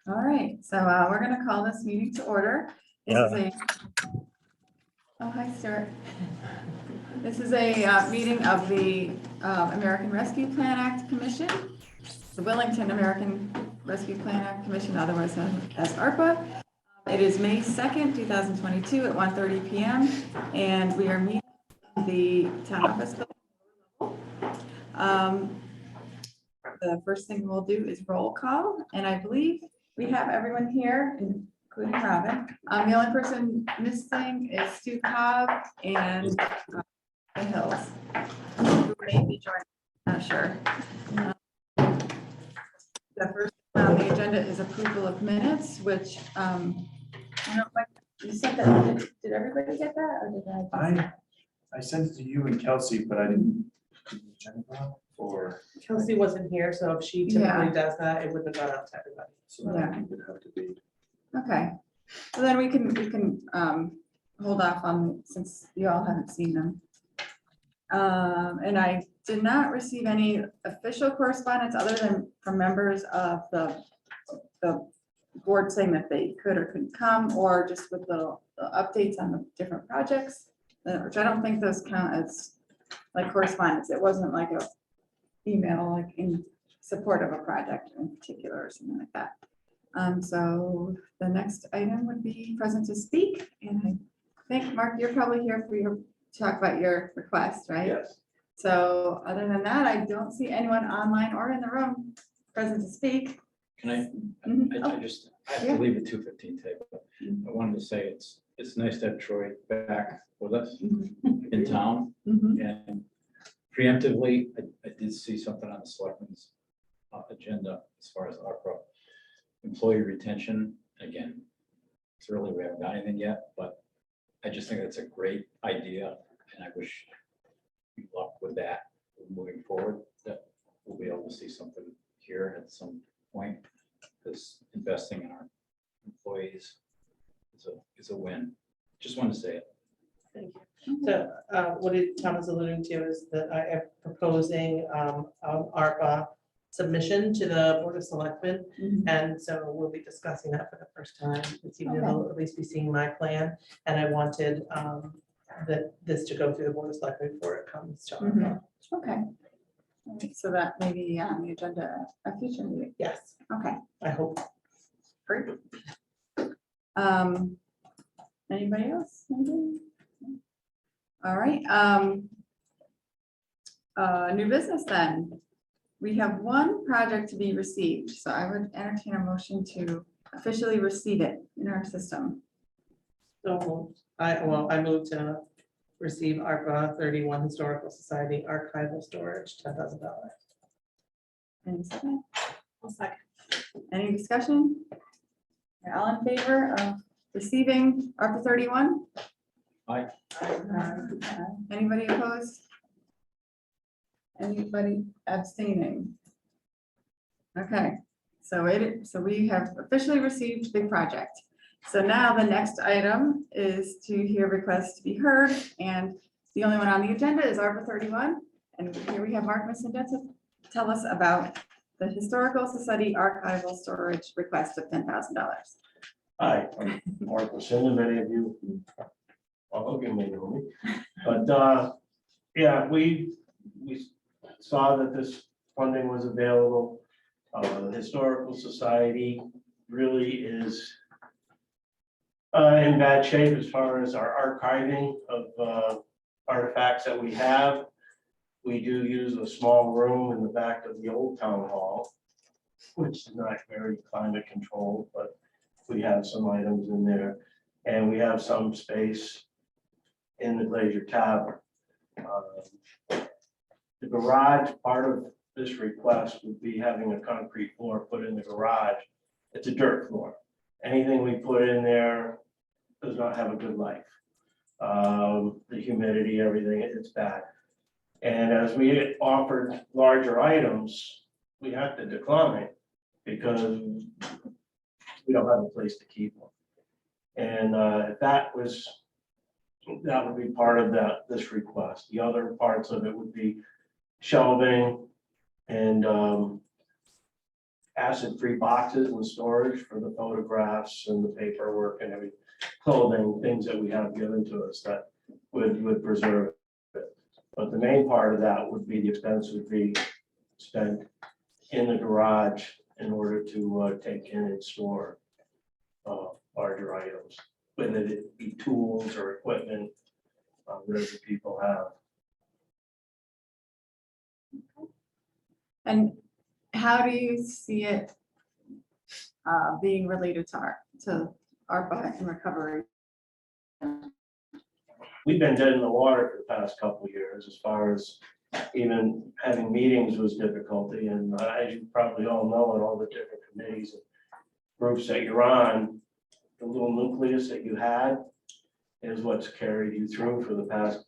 All right, so we're going to call this meeting to order. This is a, oh, hi, Stuart. This is a meeting of the American Rescue Plan Act Commission, the Wellington American Rescue Plan Act Commission, otherwise known as ARPA. It is May 2nd, 2022 at 1:30 p.m. and we are meeting in the town office building. The first thing we'll do is roll call, and I believe we have everyone here, including Robin. The only person missing is Stu Cobb and the Hills, who may be joining, not sure. The first on the agenda is approval of minutes, which I don't like. You said that. Did everybody get that, or did I sent it to you and Kelsey, but I didn't. Or Kelsey wasn't here, so if she typically does that, it wouldn't have gone out to everybody. so that would have to be. Okay, so then we can hold off on, since you all haven't seen them. And I did not receive any official correspondence other than from members of the board saying that they could or couldn't come, or just with little updates on the different projects, which I don't think those count as like correspondence. It wasn't like a email like in support of a project in particular or something like that. So the next item would be present to speak, and I think, Mark, you're probably here for your talk about your request, right? Yes. So other than that, I don't see anyone online or in the room present to speak. Can I Oh, just, I have to leave at 2:15 today, but I wanted to say it's nice to have Troy back with us in town. And preemptively, I did see something on the selectmen's agenda as far as ARPA employee retention. Again, it's early, we haven't got anything yet, but I just think that's a great idea, and I wish you luck with that moving forward, that we'll be able to see something here at some point, because investing in our employees is a win. Just want to say it. Thank you. So what Tom is alluding to is that I am proposing ARPA submission to the Board of Selectmen. And so we'll be discussing that for the first time this evening. Okay. They'll at least be seeing my plan. And I wanted this to go through the Board of Selectmen before it comes to ARPA. Okay. All right, so that may be on the agenda at a future meeting. Yes, Okay, I hope. great. Anybody else? Anybody? All right, new business then. We have one project to be received, so I would entertain a motion to officially receive it in our system. So I moved to receive ARPA 31 Historical Society archival storage, $10,000. Any second? I'll second. Any discussion? All in favor of receiving ARPA 31? Aye. Anybody opposed? Anybody abstaining? Okay, so we have officially received the project. So now the next item is to hear requests to be heard, and the only one on the agenda is ARPA 31. And here we have Mark Missandei to tell us about the Historical Society archival storage request of $10,000. Hi, I'm Mark Missandei. Many of you, all of you may know me, but yeah, we saw that this funding was available. The Historical Society really is in bad shape as far as our archiving of artifacts that we have. We do use a small room in the back of the old town hall, which is not very climate controlled, but we have some items in there, and we have some space in the Glacier Tavern. The garage, part of this request would be having a concrete floor put in the garage. It's a dirt floor. Anything we put in there does not have a good life. The humidity, everything, it's bad. And as we offered larger items, we have to decline because we don't have a place to keep them. And that would be part of this request. The other parts of it would be shelving and acid-free boxes and storage for the photographs and the paperwork and every clothing, things that we have given to us that would preserve it. But the main part of that would be the expense would be spent in the garage in order to take in and store larger items, whether it be tools or equipment, whatever people have. And how do you see it being related to ARPA and recovery? We've been dead in the water for the past couple of years, as far as even having meetings was difficulty. And as you probably all know, in all the different committees and groups that you're on, the little nucleus that you had is what's carried you through for the past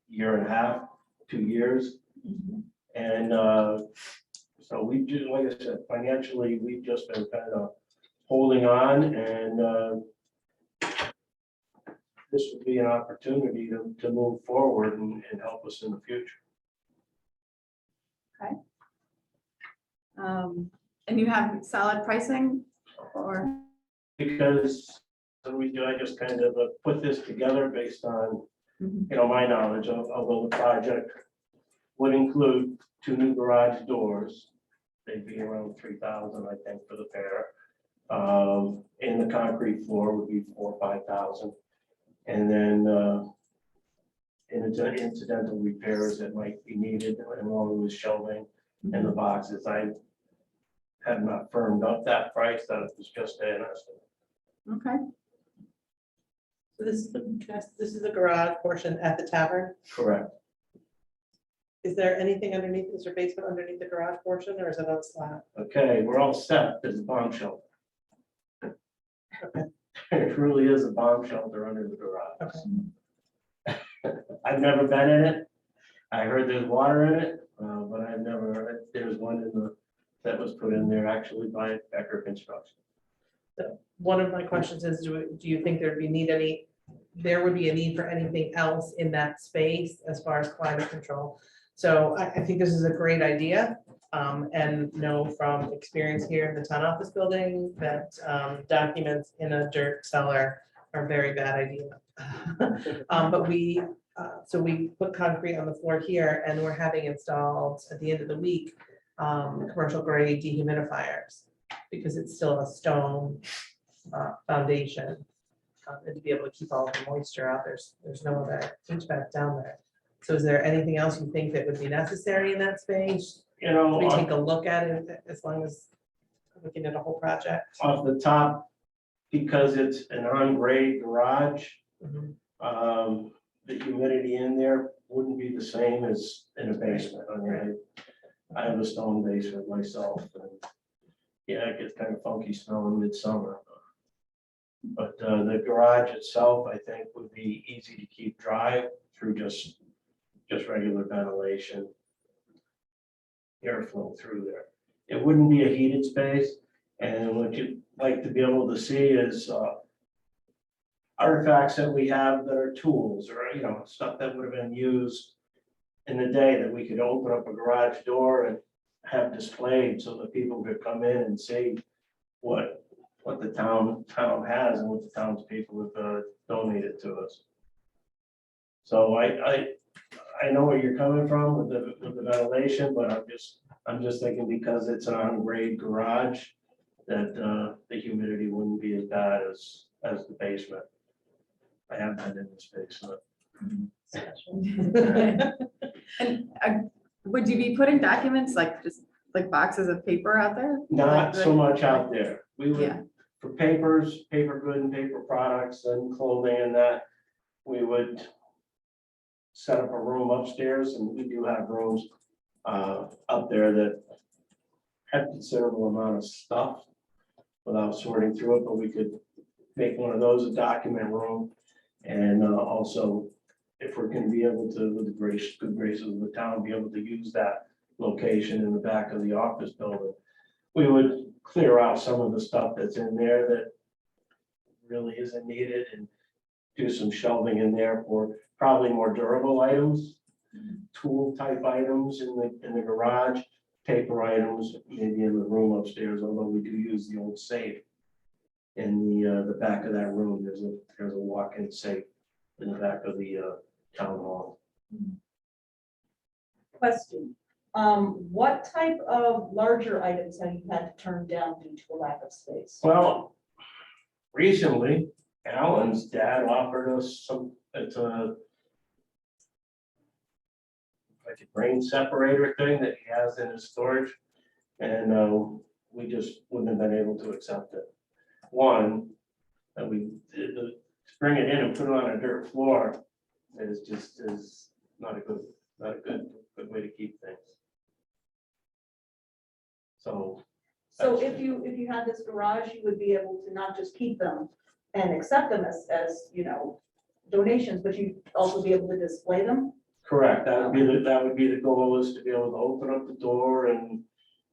year and a half, 2 years. And so we just, like I said, financially, we've just been kind of holding on, and this would be an opportunity to move forward and help us in the future. And you have solid pricing or? Because I just kind of put this together based on, my knowledge of, although the project would include 2 new garage doors. They'd be around 3,000, I think, for the pair. And the concrete floor would be 4,000 or 5,000. And then incidental repairs that might be needed, along with shelving and the boxes. I have not firmed up that price, that was just an estimate. Okay. So this is the garage portion at the tavern. Correct. Is there anything underneath, is there basement underneath the garage portion, or is it on slab? Okay, we're all set. There's a bomb shelter. It really is a bomb shelter under the garage. Okay. I've never been in it. I heard there's water in it, but I've never, there's one that was put in there actually by Becker Construction. One of my questions is, do you think there would be a need for anything else in that space as far as climate control? So I think this is a great idea, and know from experience here in the town office building that documents in a dirt cellar are a very bad idea. But so we put concrete on the floor here, and we're having installed at the end of the week commercial grade dehumidifiers, because it's still a stone foundation, and to be able to keep all the moisture out, there's no other HVAC down there. So is there anything else you think that would be necessary in that space? We take a look at it, as long as looking at a whole project. Off the top, because it's an on-grade garage, the humidity in there wouldn't be the same as in a basement. I mean, I have a stone basement myself, and yeah, it gets kind of funky snow in midsummer. But the garage itself, I think, would be easy to keep dry through just regular ventilation, airflow through there. It wouldn't be a heated space, and what you'd like to be able to see is artifacts that we have that are tools, or stuff that would have been used in the day, that we could open up a garage door and have displayed, so that people could come in and see what the town has and what the townspeople have donated to us. So I know where you're coming from with the ventilation, but I'm just thinking, because it's an on-grade garage, that the humidity wouldn't be as bad as the basement. I have been in this basement. And would you be putting documents just like boxes of paper out there? Not so much out there. We would, Yeah. for papers, paper good and paper products and clothing and that, we would set up a room upstairs, and we do have rooms up there that have considerable amount of stuff without sorting through it, but we could make one of those a document room. And also, if we're gonna be able to, with the good graces of the town, be able to use that location in the back of the office building, we would clear out some of the stuff that's in there that really isn't needed, and do some shelving in there for probably more durable items, tool type items in the garage, paper items, maybe in the room upstairs, although we do use the old safe. In the back of that room, there's a walk-in safe in the back of the town hall. Question, what type of larger items have you had to turn down due to a lack of space? Well, recently, Alan's dad offered us it's like a grain separator thing that he has in his storage. And we just wouldn't have been able to accept it. One, that we did to bring it in and put it on a dirt floor is not a good way to keep things. So. So if you had this garage, you would be able to not just keep them and accept them as donations, but you'd also be able to display them? Correct, that would be the goal, is to be able to open up the door and,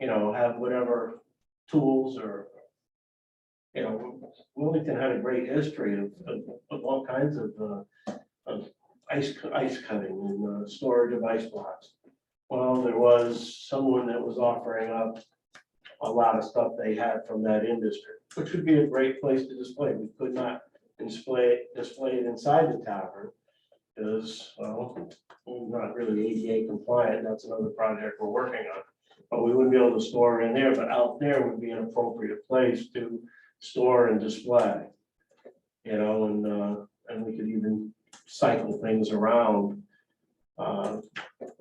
have whatever tools or, Wilmington had a great history of all kinds of ice cutting and storage of ice blocks. Well, there was someone that was offering up a lot of stuff they had from that industry, which would be a great place to display. We could not display it inside the tavern because, well, we're not really ADA compliant. That's another project we're working on. But we wouldn't be able to store it in there, but out there would be an appropriate place to store and display. And we could even cycle things around.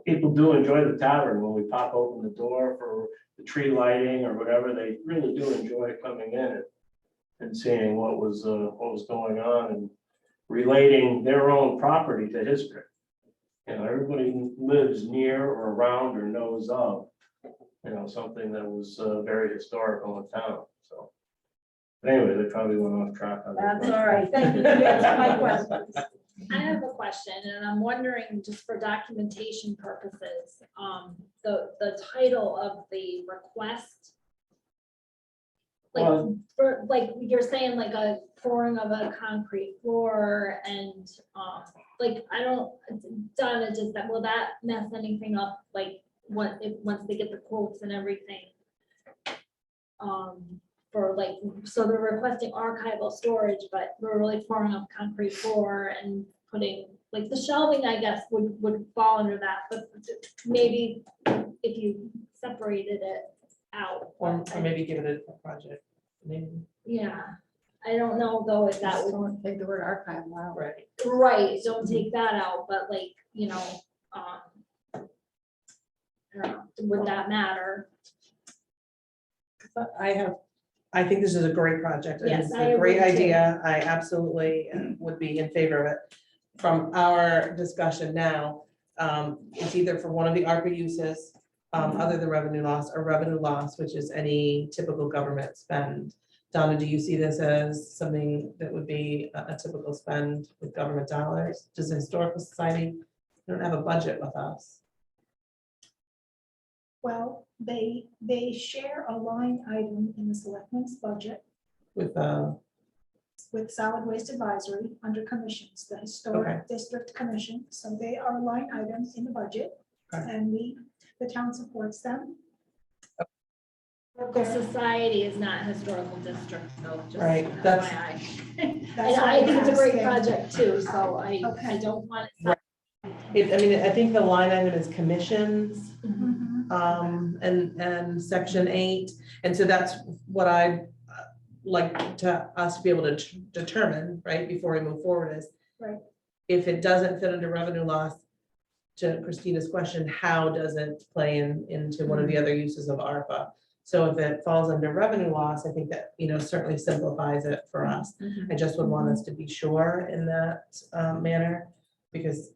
People do enjoy the tavern when we pop open the door for the tree lighting or whatever. They really do enjoy coming in and seeing what was going on and relating their own property to history. Everybody lives near or around or knows of, something that was very historical in town. So anyway, they probably went off track on that. That's all right, thank you, you answered my questions. I have a question, and I'm wondering, just for documentation purposes, the title of the request. Well- For, like, you're saying like a pouring of a concrete floor and, Donna, just that, will that mess anything up? Like, once they get the quotes and everything? So they're requesting archival storage, but we're really pouring up concrete floor and putting, like, the shelving, I guess, would fall under that, but maybe if you separated it out. Or maybe give it a project name. Yeah, I don't know though if that Just would, don't take the word archive out. Right. right, don't take that out, but like, I don't know, would that matter? I think this is a great project. Yes, It's I a great agree too. idea. I absolutely would be in favor of it. From our discussion now, it's either for one of the ARPA uses, other than revenue loss, or revenue loss, which is any typical government spend. Donna, do you see this as something that would be a typical spend with government dollars? Does the Historical Society, they don't have a budget with us? Well, they share a line item in the selectmen's budget With, with solid waste advisory under commissions, the historic district commission. So they are a line item in the budget Okay. and the town supports them. The society is not historical district, so just Right, that's- FYI. And That's I why think it's a great asking. project too, so I Okay. don't want it. Right. I think the line item is commissions. Mhm. And section 8, and so that's what I like us to be able to determine, right, before we move forward is. Right. If it doesn't fit under revenue loss, to Christina's question, how does it play into one of the other uses of ARPA? So if it falls under revenue loss, I think that, certainly simplifies it for us. I just would want us to be sure in that manner, because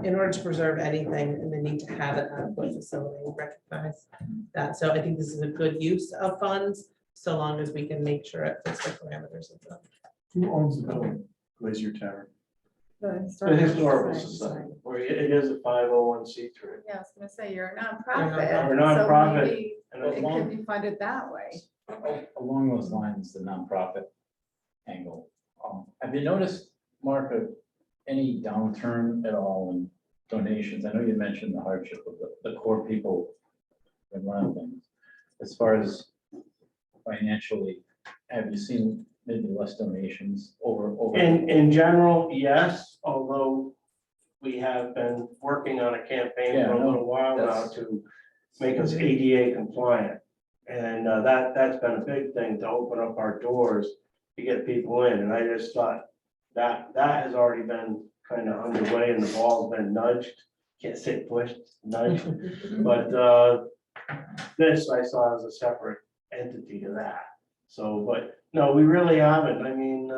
in order to preserve anything, and they need to have an adequate facility, recognize that. So I think this is a good use of funds, so long as we can make sure it fits the parameters of them. Who owns the building, Glacier Tavern? The Historical Society, where it is a 501c3. Yeah, I was gonna say, you're a nonprofit. We're a so nonprofit. maybe And It could be funded that way. Along those lines, the nonprofit angle, have you noticed, Mark, any downturn at all in donations? I know you mentioned the hardship of the core people been one of the things. As far as financially, have you seen maybe less donations over? In general, yes, although we have been working on a campaign Yeah, for a no, little while now that's- to make us ADA compliant. And that's been a big thing to open up our doors to get people in. And I just thought that has already been kind of underway and the ball's been nudged. Can't say pushed, nudged. But this I saw as a separate entity to that. So, but no, we really haven't. I mean,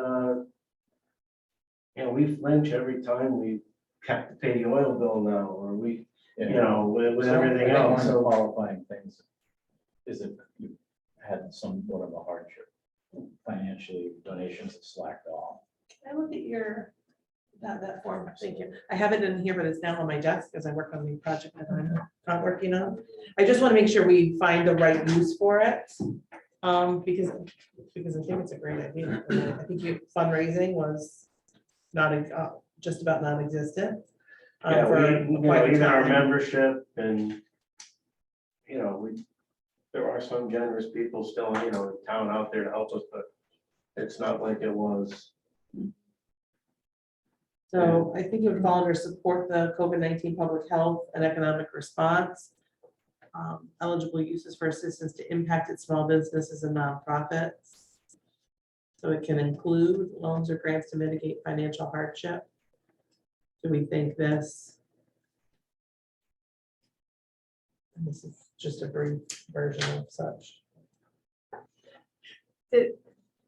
we flinch every time we have to pay the oil bill now, or we, with So, everything I think else. One of the So, qualifying things is that you had somewhat of a hardship financially, donations have slacked off. Can I look at your, that form? Thank you. I have it in here, but it's down on my desk as I work on the project that I'm not working on. I just want to make sure we find the right use for it. Because I think it's a great idea. And I think your fundraising was not, just about non-existent. yeah, for quite a even our time. membership and, there are some generous people still, in town out there to help us, but it's not like it was. So I think it would fall under support the COVID-19 public health and economic response. Eligible uses for assistance to impacted small businesses and nonprofits. So it can include loans or grants to mitigate financial hardship. Do we think this? And this is just a brief version of such.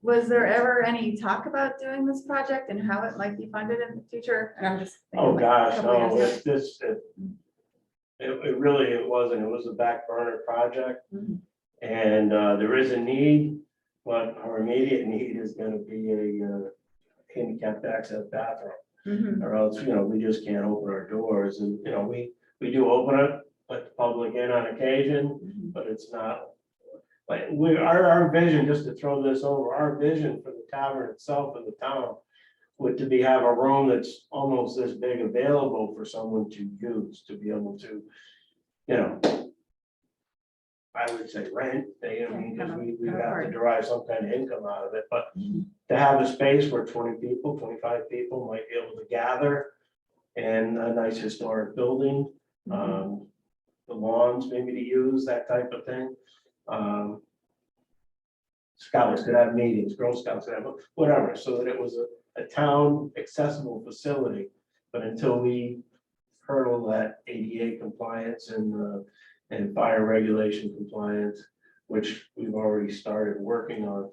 Was there ever any talk about doing this project and how it might be funded in the future? And I'm just. thinking Oh, like a gosh, couple no, years ago. it really, it wasn't. It was a back burner project. Mhm. And there is a need, but our immediate need is gonna be a handicapped access bathroom. Mhm. Or else, we just can't open our doors and, we do open it, let the public in on occasion, Mhm. but it's not. Like, our vision, just to throw this over, our vision for the tavern itself in the town would have a room that's almost this big available for someone to use, to be able to, I would say rent, because we have to derive some kind of income out of it, but to have a space where 20 people, 25 people might be able to gather and a nice historic building, the lawns maybe to use, that type of thing. Scouts could have meetings, Girl Scouts could have, whatever, so that it was a town accessible facility. But until we hurdle that ADA compliance and fire regulation compliance, which we've already started working on,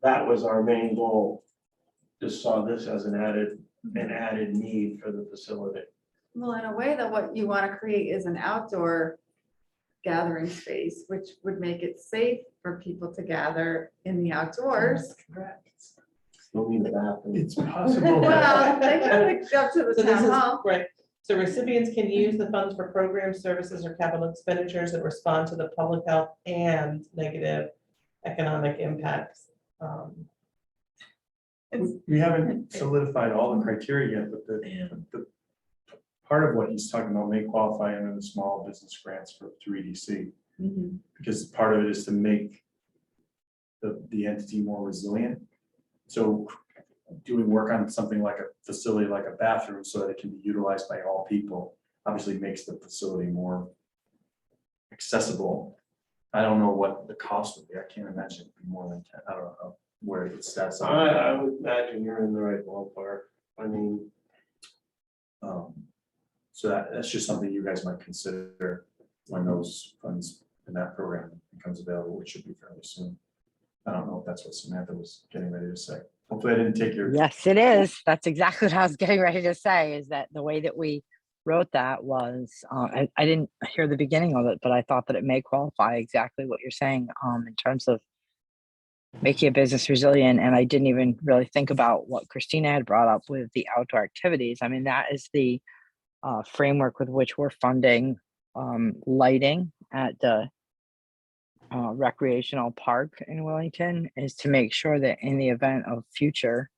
that was our main goal. Just saw this as an added need for the facility. Well, in a way, though, what you want to create is an outdoor gathering space, which would make it safe for people to gather in the outdoors. Still need a bathroom. It's possible. Well, they can go to the So this town is, hall. right, so recipients can use the funds for programs, services, or capital expenditures that respond to the public health and negative economic impacts. We haven't solidified all the criteria yet, but the part of what he's talking about may qualify under the small business grants through EDC. Mhm. Because part of it is to make the entity more resilient. So doing work on something like a facility, like a bathroom, so that it can be utilized by all people, obviously makes the facility more accessible. I don't know what the cost would be. I can't imagine it'd be more than 10. I don't know where it stats. I would imagine you're in the right ballpark. I mean, So that's just something you guys might consider when those funds in that program becomes available, which should be fairly soon. I don't know if that's what Samantha was getting ready to say. Hopefully I didn't take your. Yes, it is. That's exactly what I was getting ready to say, is that the way that we wrote that was, I didn't hear the beginning of it, but I thought that it may qualify exactly what you're saying in terms of making a business resilient. And I didn't even really think about what Christina had brought up with the outdoor activities. I mean, that is the framework with which we're funding lighting at the recreational park in Wellington, is to make sure that in the event of future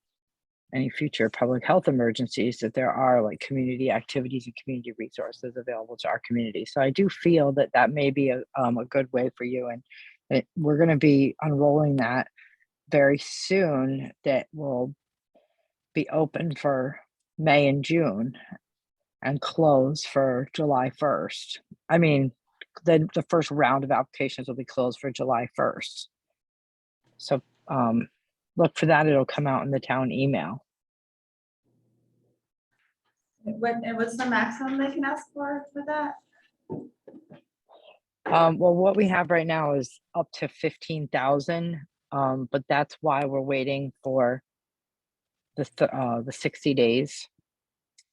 any future public health emergencies, that there are like community activities and community resources available to our community. So I do feel that that may be a good way for you. And we're going to be unrolling that very soon, that will be open for May and June and close for July 1st. I mean, the first round of applications will be closed for July 1st. So look for that. It'll come out in the town email. And what's the maximum they can ask for that? Well, what we have right now is up to 15,000, but that's why we're waiting for the 60 days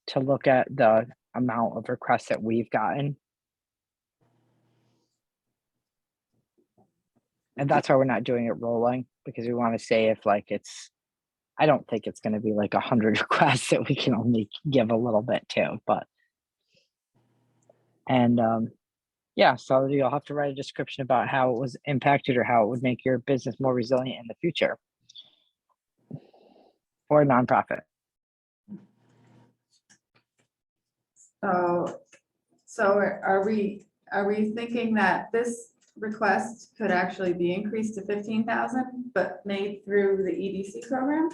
to look at the amount of requests that we've gotten. And that's why we're not doing it rolling, because we want to say if like I don't think it's going to be like 100 requests that we can only give a little bit to, but. And yeah, so you'll have to write a description about how it was impacted or how it would make your business more resilient in the future. For a nonprofit. So are we thinking that this request could actually be increased to 15,000, but made through the EDC program?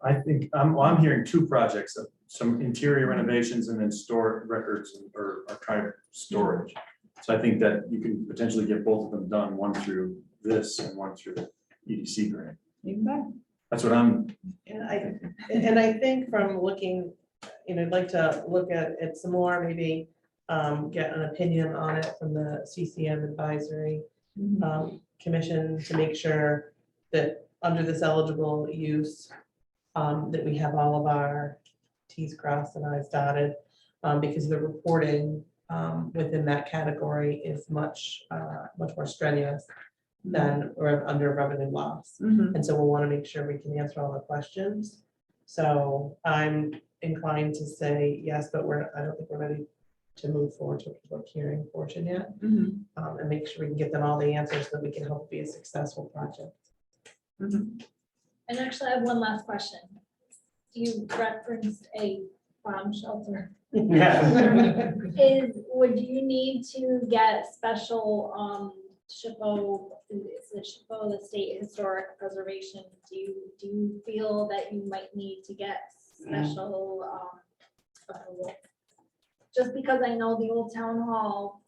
I think, I'm hearing two projects, some interior renovations and then store records or archive storage. So I think that you can potentially get both of them done, one through this and one through the EDC grant. Even better. That's what I'm, And I think from looking, I'd like to look at it some more, maybe get an opinion on it from the CCM advisory commission to make sure that under this eligible use, that we have all of our T's crossed and I's dotted, because the reporting within that category is much more strenuous than under revenue loss. And so we'll want to make sure we can answer all the questions. So I'm inclined to say yes, but I don't think we're ready to move forward to the public hearing portion yet. And make sure we can get them all the answers so that we can help be a successful project. And actually, I have one last question. You referenced a bomb shelter. Yeah. Would you need to get special SHPO, is it SHPO, the State Historic Preservation? Do you feel that you might need to get special approval? Just because I know the old town hall,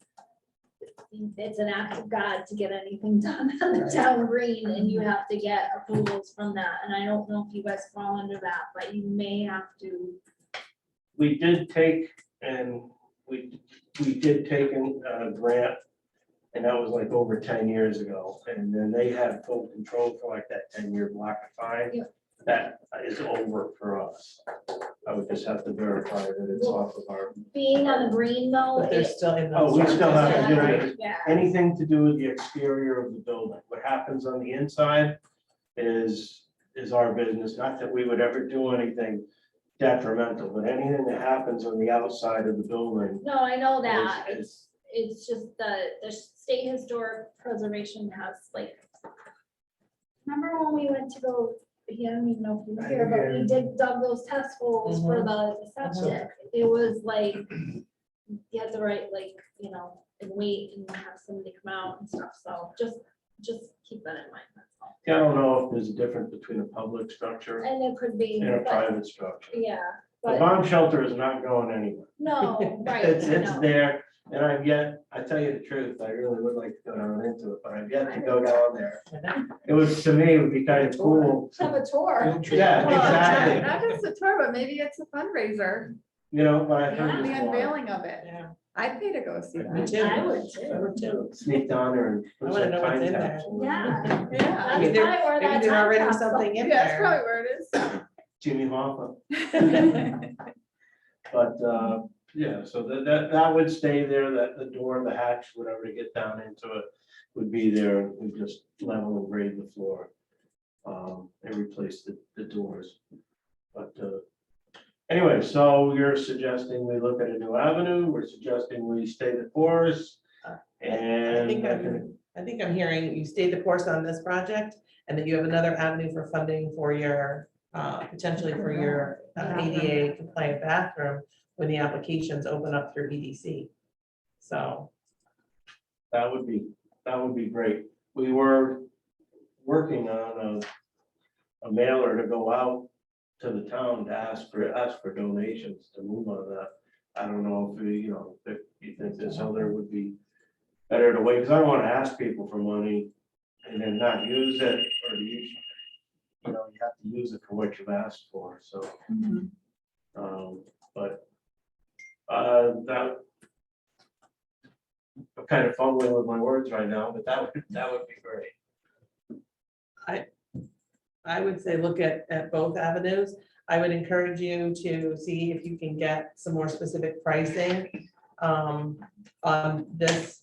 it's an act of God to get anything done on the town green, and you have to get approvals from that. And I don't know if you guys fall under that, but you may have to. We did take a grant, and that was like over 10 years ago. And then they had full control for like that 10-year block of time. Yeah. That is over for us. I would just have to verify that it's off of our. Being on the green though. But they're still in. Oh, we still have to do it. Yeah. Anything to do with the exterior of the building. What happens on the inside is our business. Not that we would ever do anything detrimental, but anything that happens on the outside of the building. No, I know that. is- It's just the State Historic Preservation has like. Remember when we went to go, I don't even know if you were here, but we dug those test holes for the septic. It was like, you had to write like, and wait and have somebody come out and stuff. So just keep that in mind. That's all. I don't know if there's a difference between a public structure And it could be, and a but, private structure. yeah, The but bomb shelter is not going anywhere. no, right. It's I know. there, and I tell you the truth, I really would like to go down into it, but I've yet to go down there. It was, to me, it would be kind of cool. Have a tour. Yeah, Well, exactly. Not just a tour, but maybe it's a fundraiser, But I've heard the this one. unveiling of it. Yeah, I'd pay to go see me that. too. I would I would too. Sneak down there and. I wanna know what's in there. Yeah. Yeah. Maybe That's there- probably where maybe that there's time already capsule- something in Yeah, that's there. probably where it is. Jimmy Hoffa. But, yeah, so that would stay there, that the door, the hatch, whatever to get down into it would be there. We just level and grade the floor. And replace the doors. But, anyway, so you're suggesting we look at a new avenue, we're suggesting we stay the course. And I think I'm hearing you stayed the course on this project and that you have another avenue for funding for your potentially for your ADA compliant bathroom when the applications open up through EDC. So, That would be great. We were working on a mailer to go out to the town to ask for donations to move on that. I don't know if if you think this other would be better to wait, because I don't want to ask people for money and then not use it, or to use, you have to use it for what you've asked for, so. But that, I'm kind of fumbling with my words right now, but that would be great. I would say look at both avenues. I would encourage you to see if you can get some more specific pricing on this,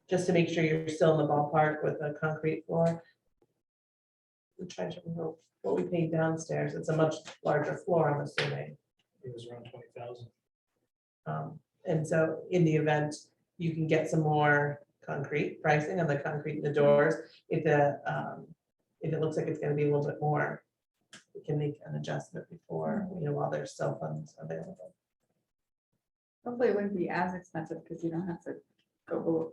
just to make sure you're still in the ballpark with a concrete floor. I'm trying to remember what we paid downstairs. It's a much larger floor, I'm assuming. It was around 20,000. And so in the event you can get some more concrete pricing on the concrete in the doors, if it looks like it's gonna be a little bit more, we can make an adjustment before, while there's still funds available. Hopefully it wouldn't be as expensive because you don't have to go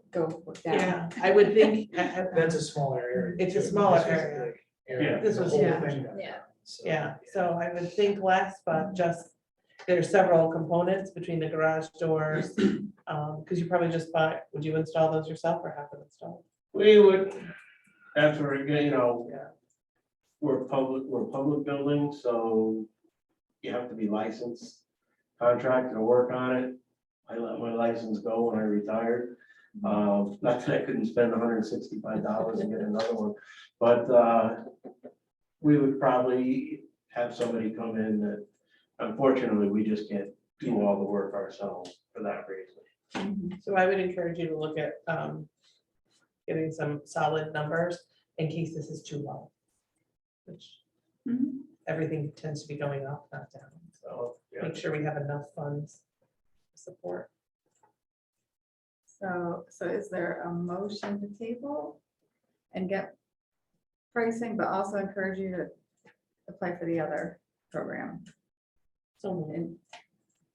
down. Yeah, I would think, That's a smaller area. It's a too. smaller This was a area. big area. This The was- whole yeah. thing got Yeah. cut, so, yeah, so I would think less, but just, there's several components between the garage doors. Because you probably just would you install those yourself or have them installed? We would, that's where, Yeah. we're public buildings, so you have to be licensed contractor to work on it. I let my license go when I retired. Not that I couldn't spend $165 and get another one, but we would probably have somebody come in that, unfortunately, we just can't do all the work ourselves for that reason. So I would encourage you to look at getting some solid numbers in case this is too low. Which Mhm. everything tends to be going up, not down. So Yeah. make sure we have enough funds to support. So is there a motion to table and get pricing, but also encourage you to apply for the other program? So And-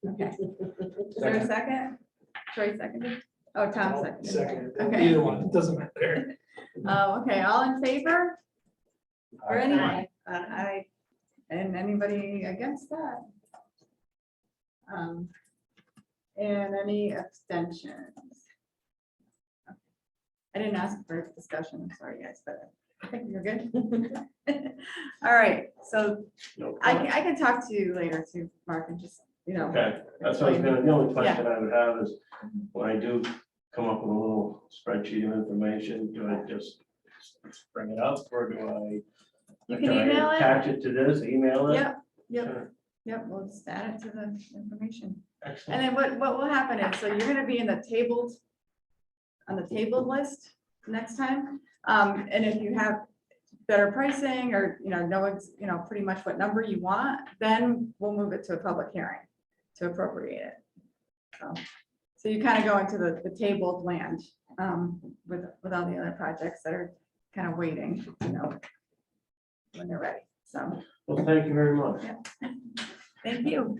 Okay, is there a second? Troy seconded? Oh, Tom I'll seconded. second it. Okay. Either one, it doesn't matter. Okay, all in favor? Or Aye. anyone? Aye. And anybody against that? And any abstentions? I didn't ask for discussion, I'm sorry guys, but I think you're good. All right, so No I can talk to you later too, Mark, and just, Okay, that's what I was gonna, the only question I would have is, when I do come up with a little spreadsheet of information, do I just bring it up, or do I? You can email it. Attach it to this, email it? Yep, Sure. we'll just add it to the information. Excellent. And then what will happen is, so you're gonna be in the tabled, on the tabled list next time. And if you have better pricing or, know, pretty much what number you want, then we'll move it to a public hearing to appropriate it. So you kind of go into the tabled land with all the other projects that are kind of waiting, when they're ready. So, Well, thank you very much. thank you.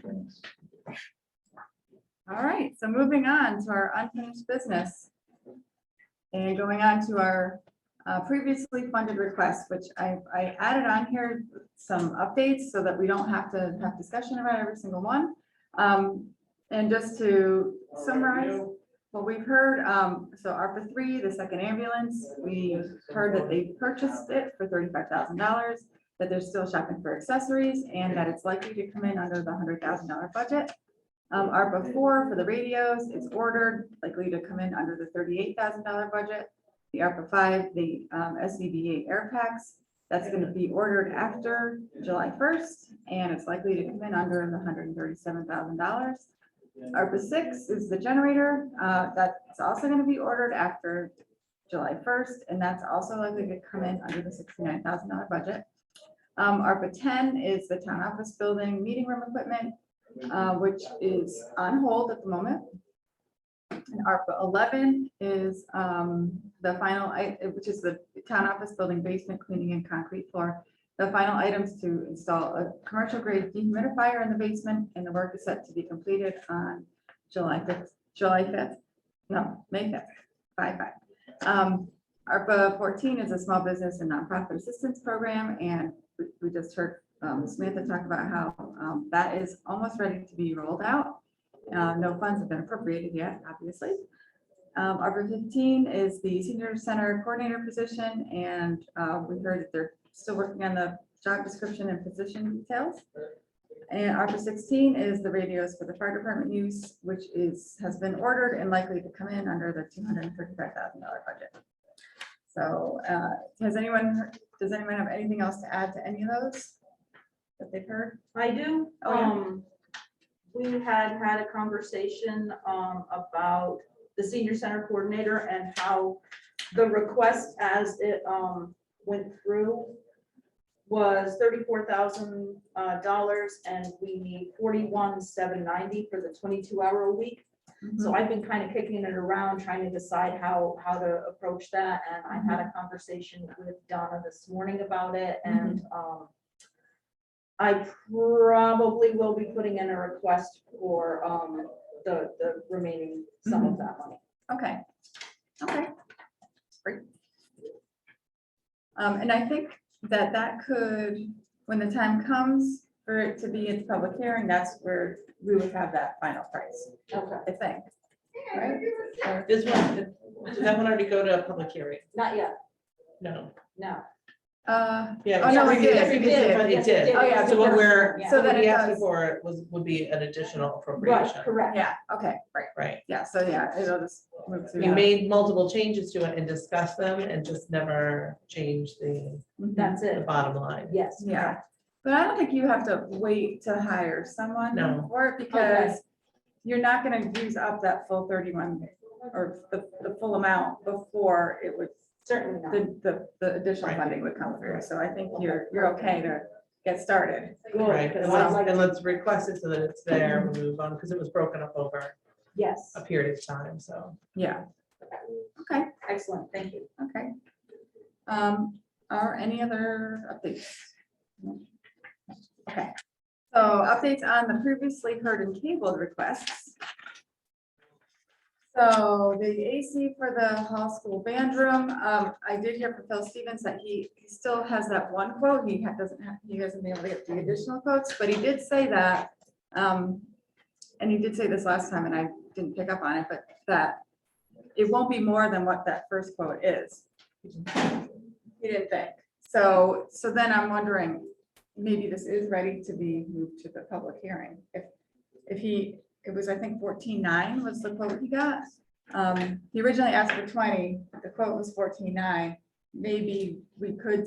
All right, so moving on to our unfinished business. And going on to our previously funded request, which I added on here some updates so that we don't have to have discussion about every single one. And just to summarize what we've heard, so ARPA 3, the second ambulance, we heard that they purchased it for $35,000, that they're still shopping for accessories, and that it's likely to come in under the $100,000 budget. ARPA 4 for the radios, it's ordered, likely to come in under the $38,000 budget. The ARPA 5, the SCBA air packs, that's going to be ordered after July 1st, and it's likely to come in under the $137,000. ARPA 6 is the generator, that's also going to be ordered after July 1st, and that's also likely to come in under the $69,000 budget. ARPA 10 is the town office building meeting room equipment, which is on hold at the moment. And ARPA 11 is the final, which is the town office building basement cleaning and concrete floor. The final items to install a commercial grade dehumidifier in the basement, and the work is set to be completed on July 5th, no, May 5th, 5/5. ARPA 14 is a small business and nonprofit assistance program, and we just heard Samantha talk about how that is almost ready to be rolled out. No funds have been appropriated yet, obviously. ARPA 15 is the senior center coordinator position, and we heard that they're still working on the job description and position details. And ARPA 16 is the radios for the fire department use, which has been ordered and likely to come in under the $235,000 budget. So does anyone have anything else to add to any of those that they've heard? I do. Oh, yeah. We had a conversation about the senior center coordinator and how the request as it went through was $34,000 and we need $41,790 for the 22-hour a week. So I've been kind of kicking it around, trying to decide how to approach that. And I had a conversation with Donna this morning about it, and I probably will be putting in a request for the remaining sum of that money. Okay. Great. And I think that could, when the time comes for it to be in the public hearing, that's where we would have that final price, Okay. I think, right? This one, did that one already go to a public hearing? Not yet, No. no. Yeah. Oh, no, we it did. But it Yes, did. Oh, yeah, So what because- we're, yeah. so So then what we it asking does- for would be an additional Right, appropriation. correct. Yeah, okay, right, Right. yeah, so yeah, it'll just move through. We made multiple changes to it and discussed them and just never changed the That's it. bottom line. Yes. Yeah, but I don't think you have to wait to hire someone No. for it, because you're not gonna use up that full 31 or the full amount before it would, Certainly not. the additional Right. funding would come through. So I think you're okay to get started. Good, Right, 'cause and I'd let's, like and to- let's request it so that it's there, we move on, because it was broken up over Yes, a period of time, so. Yeah. Okay, excellent, thank you. okay. Are any other updates? Okay, so updates on the previously heard and cabled requests. So the AC for the hall school band room, I did hear from Phil Stevens that he still has that one quote. He hasn't been able to get the additional quotes, but he did say that, and he did say this last time and I didn't pick up on it, but that it won't be more than what that first quote is. He didn't think. So then I'm wondering, maybe this is ready to be moved to the public hearing. It was, I think, 14.9 was the quote he got. He originally asked for 20, the quote was 14.9. Maybe we could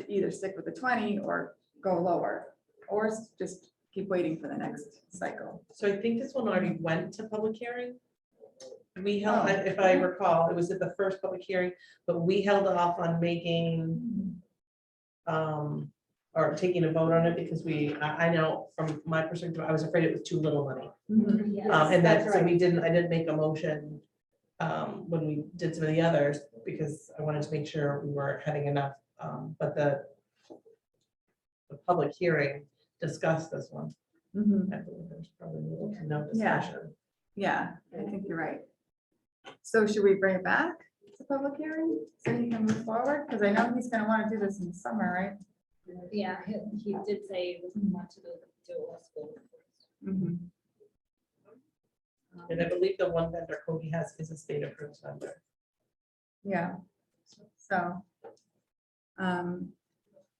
either stick with the 20 or go lower, or just keep waiting for the next cycle. So I think this one already went to public hearing. We held, Oh. if I recall, it was at the first public hearing, but we held off on making or taking a vote on it because I know from my perspective, I was afraid it was too little money. Yes, And that's that, so right. I didn't make a motion when we did some of the others, because I wanted to make sure we were having enough, but the public hearing discussed this one. Mhm. I believe there's probably little to no Yeah. discussion. Yeah, I think you're right. So should we bring it back to public hearing so he can move forward? Because I know he's gonna want to do this in the summer, right? Yeah, he did say he would want to go to a school. Mhm. And I believe the one vendor Cody has is a state approved vendor. Yeah, so.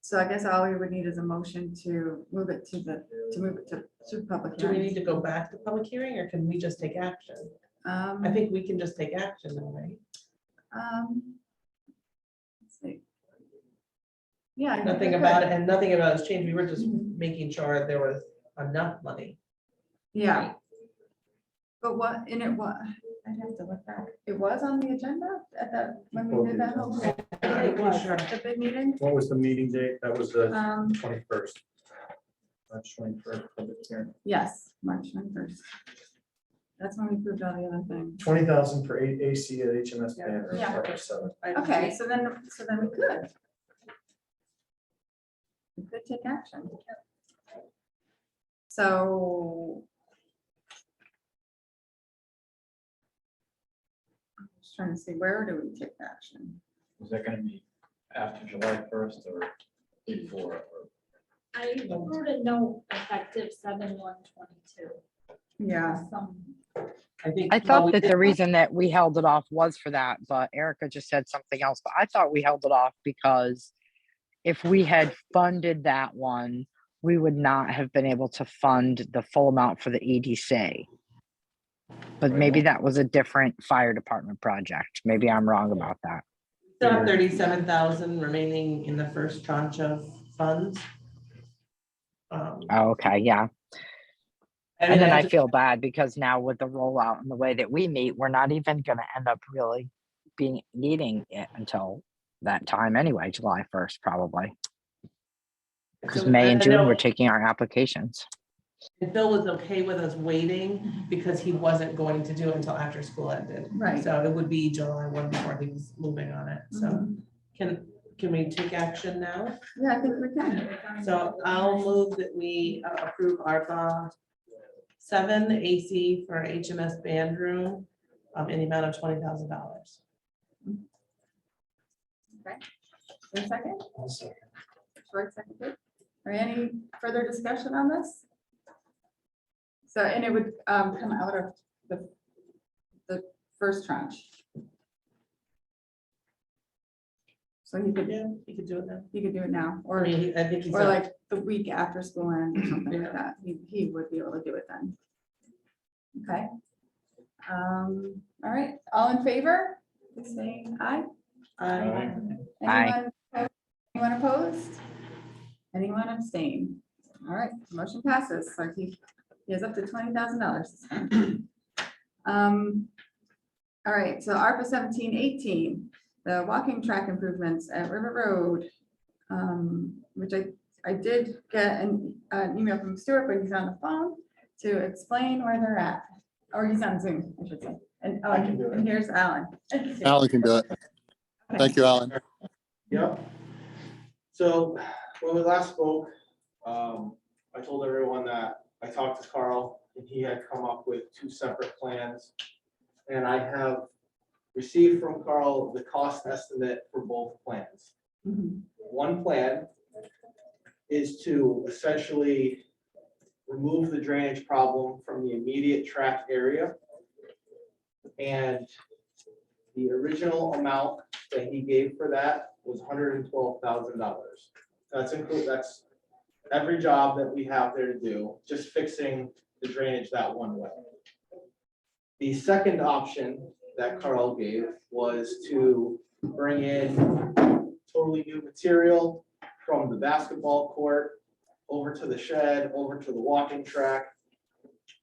So I guess all we would need is a motion to move it to public Do we hearing. need to go back to public hearing or can we just take action? I think we can just take action though, right? Let's see. Yeah. I think Nothing we about could. it and nothing about it's changed. We were just making sure there was enough money. Yeah. But what, in it, what, I'd have to look back. It was on the agenda at that, when we did that whole. It was. The big meeting? What was the meeting date? That was the 21st. March 21st. public hearing. Yes, March 21st. That's when we proved all the other things. 20,000 for AC at HMS band room, Yeah. ARPA 7. Okay, so then we could. we could take action. So. I'm just trying to see, where do we take action? Is that gonna be after July 1st or before? Or I wrote a note effective 7/1/22. Yeah, I thought that the reason that we held it off was for that, but Erica just said something else. But I thought we held it off because if we had funded that one, we would not have been able to fund the full amount for the EDC. But maybe that was a different fire department project. Maybe I'm wrong about that. Still have 37,000 remaining in the first tranche of funds. Oh, okay, yeah. I And mean, then I I just- feel bad because now with the rollout and the way that we meet, we're not even gonna end up really needing it until that time anyway, July 1st, probably. Because so May and I June, know- we're taking our applications. And Bill was okay with us waiting because he wasn't going to do it until after school ended. right. So it would be July 1 before he was moving on it. So Mhm. can we take action now? Yeah, I think we can. So I'll move that we approve ARPA 7 AC for HMS band room in the amount of $20,000. Okay. Is there a second? I'll second. Short seconded. Or any further discussion on this? So, and it would come out of the first tranche. So you could Yeah, you could do it now. do it now, Or or I think he's. or like the week after school ends or something like that. He would be able to do it then. Okay. All right, all in favor? Please say aye. Aye. Anyone, anyone opposed? Anyone abstain? All right, motion passes. So he has up to $20,000. All right, so ARPA 1718, the walking track improvements at River Road, which I did get an email from Stuart, but he's on the phone to explain where they're at. Or he's on Zoom, I should say. And, oh, I can do it. and here's Alan. Alan can do it. Okay. Thank you, Alan. Yep. So when we last spoke, I told everyone that I talked to Carl and he had come up with 2 separate plans. And I have received from Carl the cost estimate for both plans. Mhm. One plan is to essentially remove the drainage problem from the immediate track area. And the original amount that he gave for that was $112,000. That's every job that we have there to do, just fixing the drainage that one way. The second option that Carl gave was to bring in totally new material from the basketball court over to the shed, over to the walking track,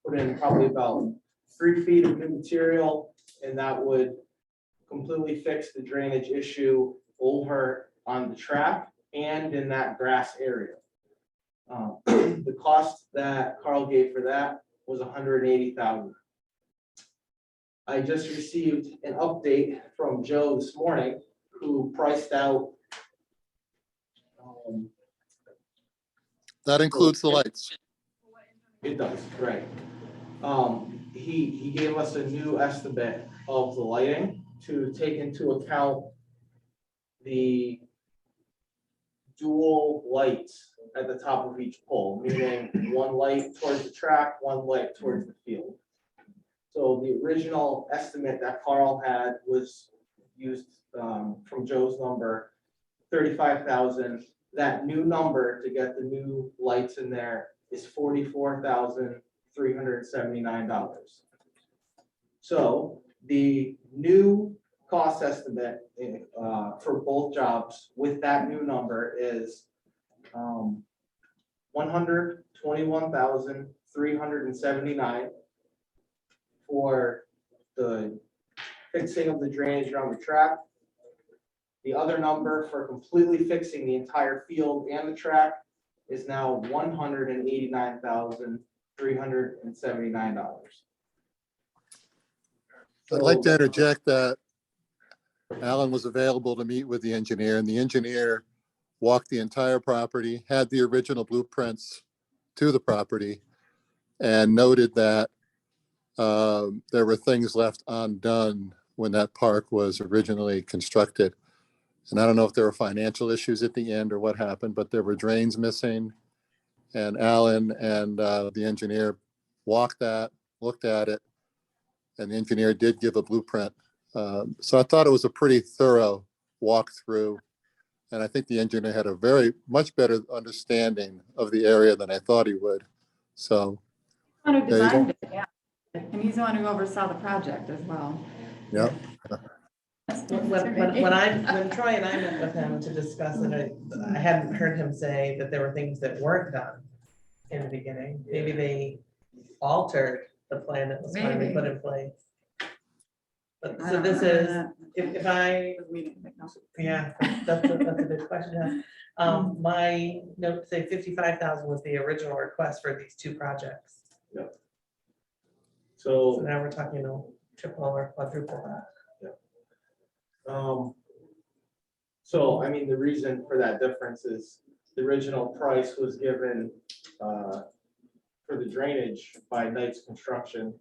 put in probably about 3 feet of new material, and that would completely fix the drainage issue over on the track and in that grass area. The cost that Carl gave for that was $180,000. I just received an update from Joe this morning, who priced out. That includes the lights. It does, right. He gave us a new estimate of the lighting to take into account the dual lights at the top of each pole, meaning one light towards the track, one light towards the field. So the original estimate that Carl had was used from Joe's number, 35,000. That new number to get the new lights in there is $44,379. So the new cost estimate for both jobs with that new number is $121,379 for the fixing of the drainage around the track. The other number for completely fixing the entire field and the track is now $189,379. I'd like to interject that Alan was available to meet with the engineer, and the engineer walked the entire property, had the original blueprints to the property, and noted that there were things left undone when that park was originally constructed. And I don't know if there were financial issues at the end or what happened, but there were drains missing. And Alan and the engineer walked that, looked at it, and the engineer did give a blueprint. So I thought it was a pretty thorough walkthrough. And I think the engineer had a much better understanding of the area than I thought he would. So, One who There you go. designed it, yeah. And he's the one who oversaw the project as well. yeah. When Troy and I met with him to discuss it, I hadn't heard him say that there were things that weren't done in the beginning. Maybe they altered the plan that was finally Maybe. put in place. But, I so don't this remember is, that. if I, We didn't make no- yeah, that's a good question. My note say 55,000 was the original request for these two projects. So So, now we're talking, triple or quadruple that. so I mean, the reason for that difference is the original price was given for the drainage by Knight's Construction,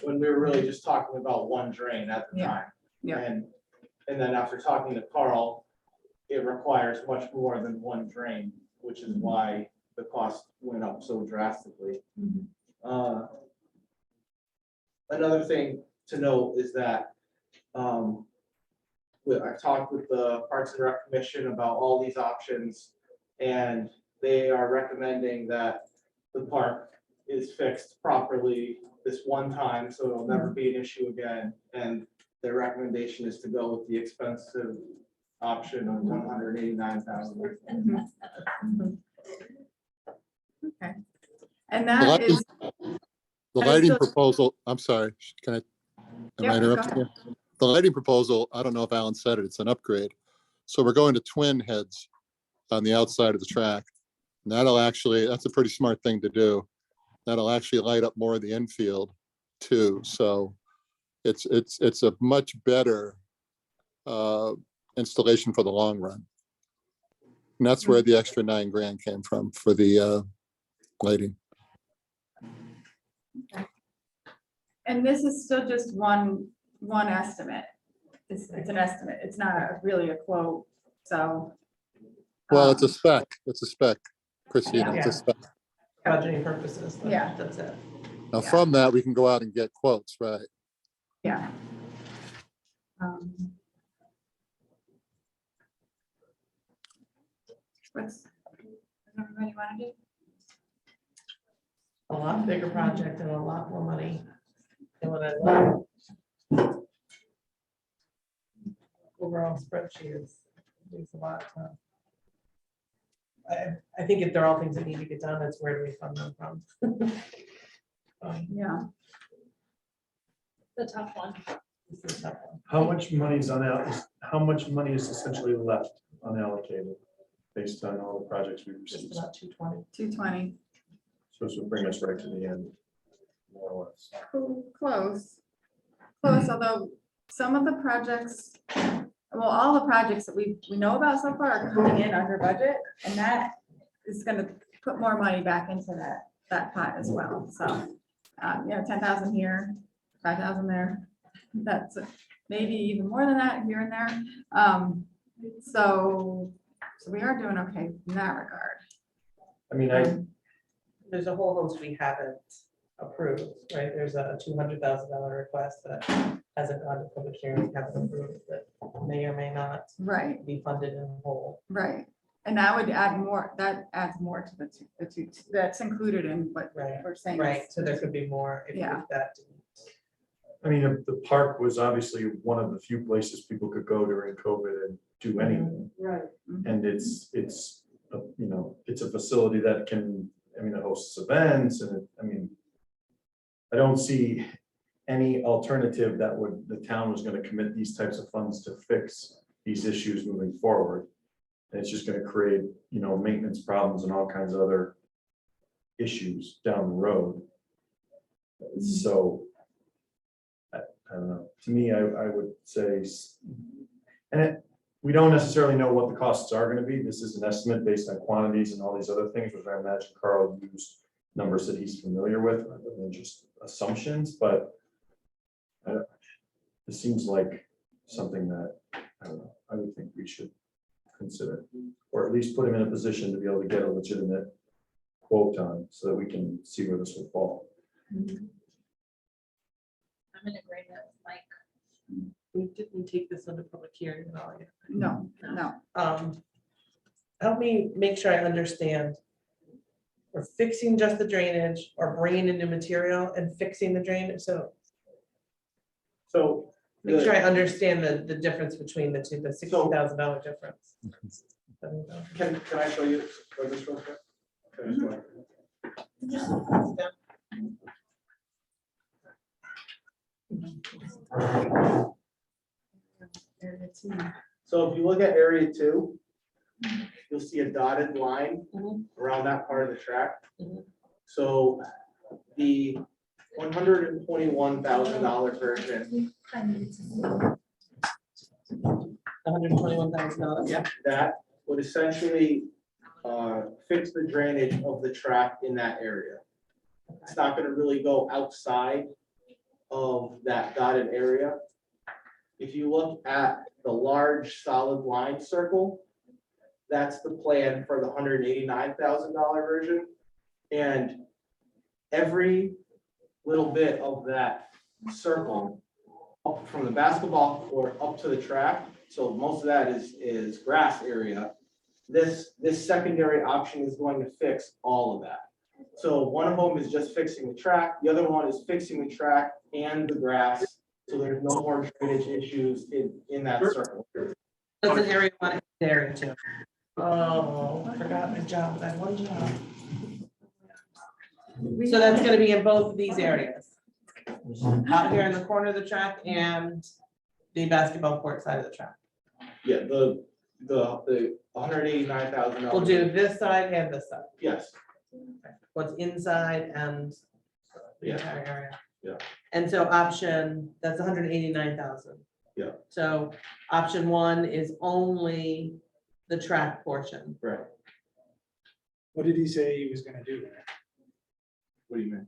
when we were really just talking about one drain at the Yeah, time. yeah. And then after talking to Carl, it requires much more than one drain, which is why the cost went up so drastically. Mhm. Another thing to note is that I've talked with the Parks and Rec Commission about all these options, and they are recommending that the park is fixed properly this one time, so it'll never be an issue again. And their recommendation is to go with the expensive option of $189,000. Okay. And that is. The I lighting still- proposal, I'm sorry, can I, am Yeah, I go interrupting you? The lighting proposal, I don't know if Alan said it, it's an upgrade. So we're going to twin heads on the outside of the track. And that'll actually, that's a pretty smart thing to do. That'll actually light up more of the infield too. So it's a much better installation for the long run. And that's where the extra $9,000 came from for the lighting. And this is still just one estimate. It's an estimate. It's not really a quote, so. Well, it's a um, spec, Christina, it's Yeah. a spec. Budgeting purposes. Yeah. That's it. Now Yeah. from that, we can go out and get quotes, right? Yeah. What's everybody want to do? A lot bigger project and a lot more money than what I love. Overall spreadsheet is a lot. I think if they're all things that need to get done, it's where do we fund them from? Yeah. The tough one. This is a tough one. How much money is how much money is essentially left unallocated based on all the projects we've Just received? about 220. 220. So this will bring us right to the end, more or less. Close. Close, although some of the projects, well, all the projects that we know about so far are coming in under budget, and that is gonna put more money back into that pot as well, so. 10,000 here, 5,000 there, that's maybe even more than that here and there. So we are doing okay in that regard. I mean, There's a whole host we haven't approved, right? There's a $200,000 request that hasn't gone to public hearing, haven't approved, that may or may not Right, be funded in whole. right. And that would add more, that adds more to the two, that's included in what Right, we're saying. right, so there could be more if Yeah. that. I mean, the park was obviously one of the few places people could go during COVID and do anything. Right. And it's a facility that can, it hosts events and I don't see any alternative that the town was gonna commit these types of funds to fix these issues moving forward. And it's just gonna create, maintenance problems and all kinds of other issues down the road. So, I don't know, to me, I would say, and we don't necessarily know what the costs are gonna be. This is an estimate based on quantities and all these other things, which I imagine Carl used numbers that he's familiar with, rather than just assumptions, but it seems like something that, I don't know, I would think we should consider, or at least put him in a position to be able to get a legitimate quote on, so that we can see where this will fall. I'm in agreement with Mike. We didn't take this under public hearing at all yet. No, no. Help me make sure I understand. We're fixing just the drainage or bringing in new material and fixing the drainage, so So. make sure I understand the difference between the two, the $60,000 difference. Can I show you this real quick? Okay, so if you look at area 2, you'll see a dotted line around that part of the track. So the $121,000 version, $121,000, yeah. that would essentially fix the drainage of the track in that area. It's not gonna really go outside of that dotted area. If you look at the large solid line circle, that's the plan for the $189,000 version. And every little bit of that circle, up from the basketball court up to the track, so most of that is grass area. This secondary option is going to fix all of that. So one of them is just fixing the track, the other one is fixing the track and the grass, so there's no more drainage issues in that circle. That's an area one area too. Oh, I forgot my job, I had one job. So that's gonna be in both of these areas. Out here in the corner of the track and the basketball court side of the track. Yeah, the $189,000. We'll do this side and this side. Yes, What's inside and the Yeah. entire area. Yeah. And so option, that's 189,000. Yeah. So option 1 is only the track portion. right. What did he say he was gonna do there? What do you mean?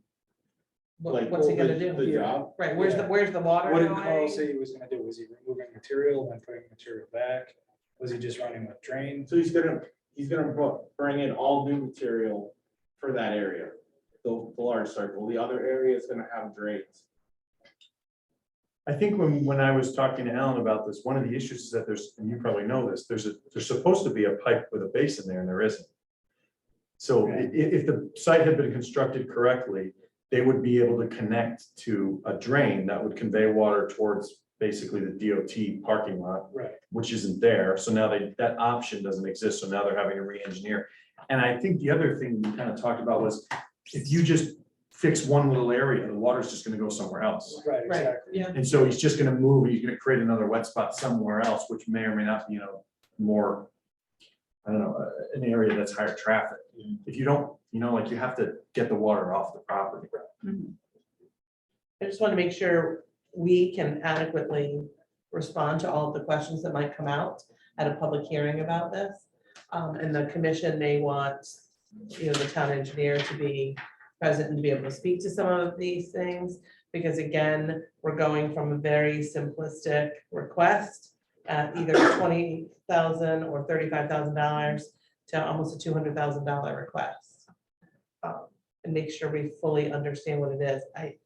What's he gonna do? The job? Right, where's the water What did Carl going? say he was gonna do? Was he removing material and then putting material back? Was he just running a drain? So he's gonna bring in all new material for that area, the large circle. The other area is gonna have drains. I think when I was talking to Alan about this, one of the issues is that there's, and you probably know this, there's supposed to be a pipe with a basin there and there isn't. So if the site had been constructed correctly, they would be able to connect to a drain that would convey water towards basically the DOT parking lot, Right. which isn't there. So now that option doesn't exist. So now they're having to re-engineer. And I think the other thing we kind of talked about was if you just fix one little area, the water's just gonna go somewhere else. Right, Right, exactly. yeah. And so he's just gonna move, he's gonna create another wet spot somewhere else, which may or may not be, more, I don't know, an area that's higher traffic. If you don't, like you have to get the water off the property. I just want to make sure we can adequately respond to all of the questions that might come out at a public hearing about this. And the commission may want, the town engineer to be present and to be able to speak to some of these things. Because again, we're going from a very simplistic request at either $20,000 or $35,000 to almost a $200,000 request. And make sure we fully understand what it is. I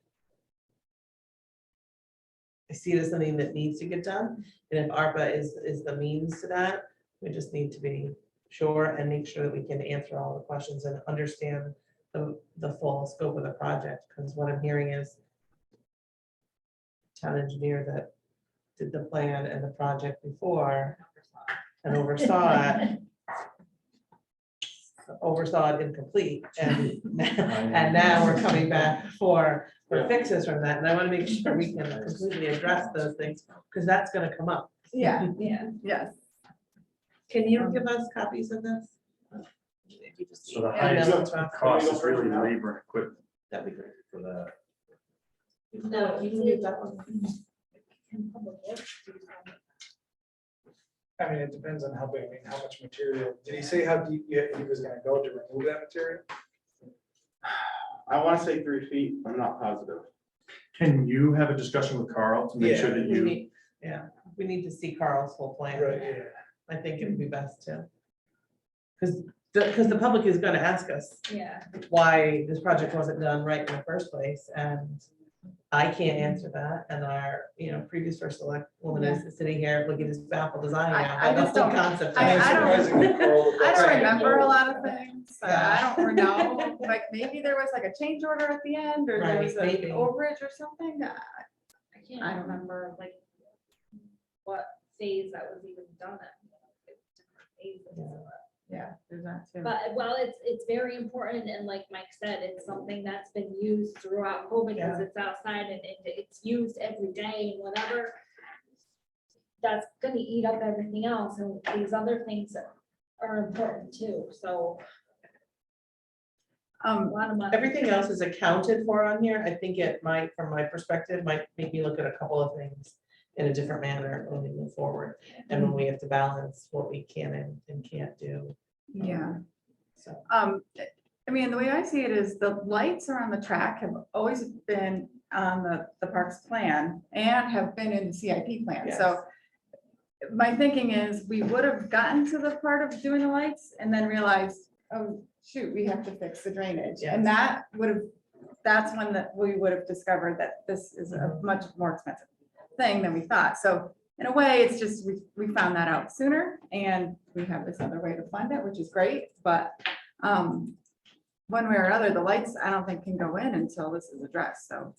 see it as something that needs to get done, and if ARPA is the means to that, we just need to be sure and make sure that we can answer all the questions and understand the full scope of the project, because what I'm hearing is town engineer that did the plan and the project before and oversaw it incomplete, and now we're coming back for fixes from that, and I want to make sure we can completely address those things, because that's gonna come up. Yeah, yes. Can you give us copies of this? If you just So the email highest it to us, cost is really labor and equipment that'd be great. for that. No, you can use that one. I mean, it depends on how big, I mean, how much material. Did he say how deep he was gonna go to remove that material? I want to say 3 feet, I'm not positive. Can you have a discussion with Carl to make sure that We you, need, yeah, we need to see Carl's whole plan. Right, yeah. I think it would be best to. Because the public is gonna ask us Yeah. why this project wasn't done right in the first place, and I can't answer that, and our, previous first select woman is sitting here looking as baffled as I am. I by the just whole don't- concept. I of it. don't- Surprisingly, Carl looked I don't like- remember a lot of things. Yeah. I don't know, like maybe there was like a change order at the end or there Right, was an maybe. overage or something. I can't I don't know. remember like what phase that was even done at. Different phases. Yeah, there's that too. But well, it's very important, and like Mike said, it's something that's been used throughout COVID because Yeah. it's outside and it's used every day and whatever. That's gonna eat up everything else, and these other things are important too, so a lot of money. Everything else is accounted for on here. I think it might, from my perspective, might make me look at a couple of things in a different manner when we move forward. And when we have to balance what we can and can't do. Yeah. So, I mean, the way I see it is the lights around the track have always been on the parks plan and have been in the CIP plan. So my thinking is we would have gotten to the part of doing the lights and then realized, oh, shoot, we have to fix the drainage. And that would have, that's when that we would have discovered that this is a much more expensive thing than we thought. So in a way, it's just, we found that out sooner and we have this other way to fund it, which is great, but one way or another, the lights, I don't think can go in until this is addressed, so.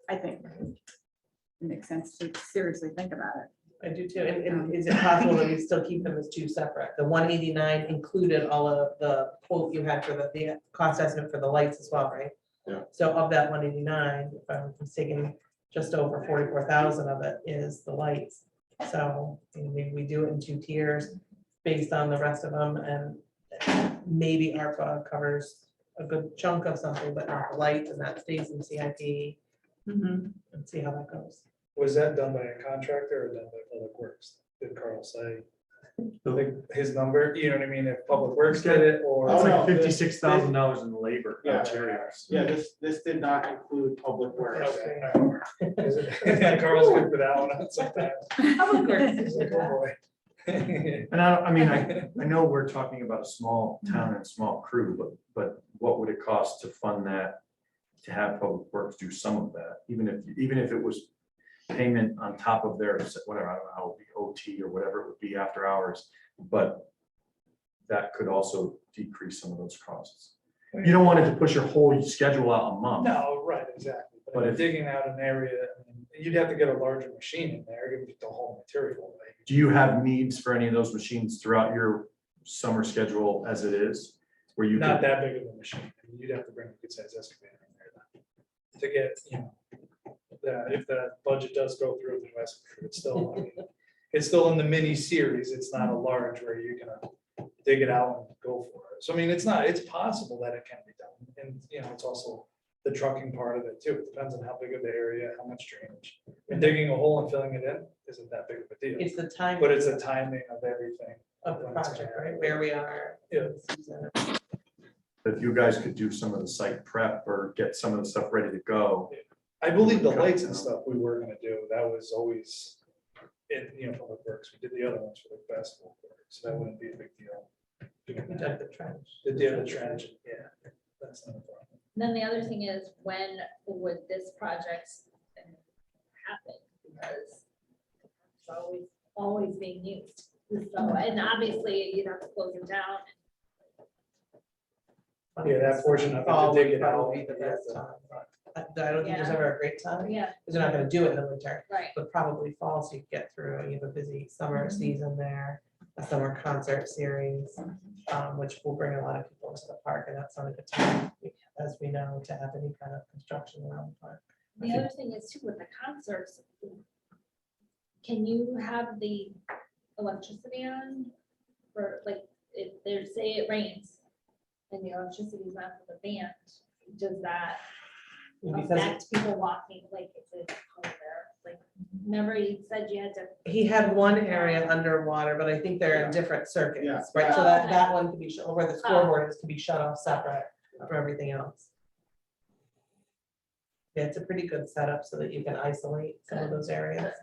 I think it makes sense to seriously think about it. I do too. And is it possible that we still keep them as two separate? The 189 included all of the quote you had for the cost estimate for the lights as well, right? Yeah. So of that 189, if I'm mistaken, just over 44,000 of it is the lights. So maybe we do it in 2 tiers based on the rest of them, and maybe ARPA covers a good chunk of something, but not the lights, and that stays in CIP, and see how that goes. Was that done by a contractor or done by Public Works? Did Carl say? Like his number, you know what I mean? If Public Works did it or. it's Oh, like no, $56,000 in labor Yeah. materials. Yeah, this did not include Public Works. Okay, all right. Carl's good for that one sometimes. Public Works He's is like, good. oh boy. And I know we're talking about a small town and small crew, but what would it cost to fund that? To have Public Works do some of that, even if it was payment on top of their, whatever, I don't know how it would be OT or whatever it would be after hours, but that could also decrease some of those costs. You don't want it to push your whole schedule out a month. No, right, exactly. But But if- digging out an area, I mean, you'd have to get a larger machine in there, give the whole material away. Do you have needs for any of those machines throughout your summer schedule as it is? Where you Not could, that big of a machine. I mean, you'd have to bring a good sized excavator in there to get, if the budget does go through the West, it's still, I mean, it's still in the mini series. It's not a large where you're gonna dig it out and go for it. So I mean, it's possible that it can be done. And, it's also the trucking part of it too. It depends on how big of the area, how much drainage. And digging a hole and filling it in isn't that big of a deal. It's the time. But it's the timing of everything. Of the project, right, where we are. Yeah. if you guys could do some of the site prep or get some of the stuff ready to go. I believe the lights and stuff we were gonna do, that was always in, Public Works. We did the other ones for the festival, so that wouldn't be a big deal. We dug the trench. Did the other trench, yeah, that's not a problem. Then the other thing is, when would this project happen? Because it's always being used. So, and obviously you'd have to close it down. Yeah, that portion of it, to Fall dig would it out, probably be the you have best to- time, but I don't think there's Yeah. ever a great time, because Yeah, they're not gonna do it in the winter, right. but probably fall, so you get through, you have a busy summer season there, a summer concert series, which will bring a lot of people into the park, and that's not a good time, as we know, to have any kind of construction around the park. The other thing is too, with the concerts, can you have the electricity on? For like, if there's, say it rains and the electricity's on for the band, does that Because affect people walking, like, if it's cold there, like, Remember you said you had to, He had one area underwater, but I think they're in different circuits, Yeah. right? So Oh, that, okay. that one could be, where the scoreboard is, could be shut off separate from everything else. Yeah, it's a pretty good setup so that you can isolate some of those areas.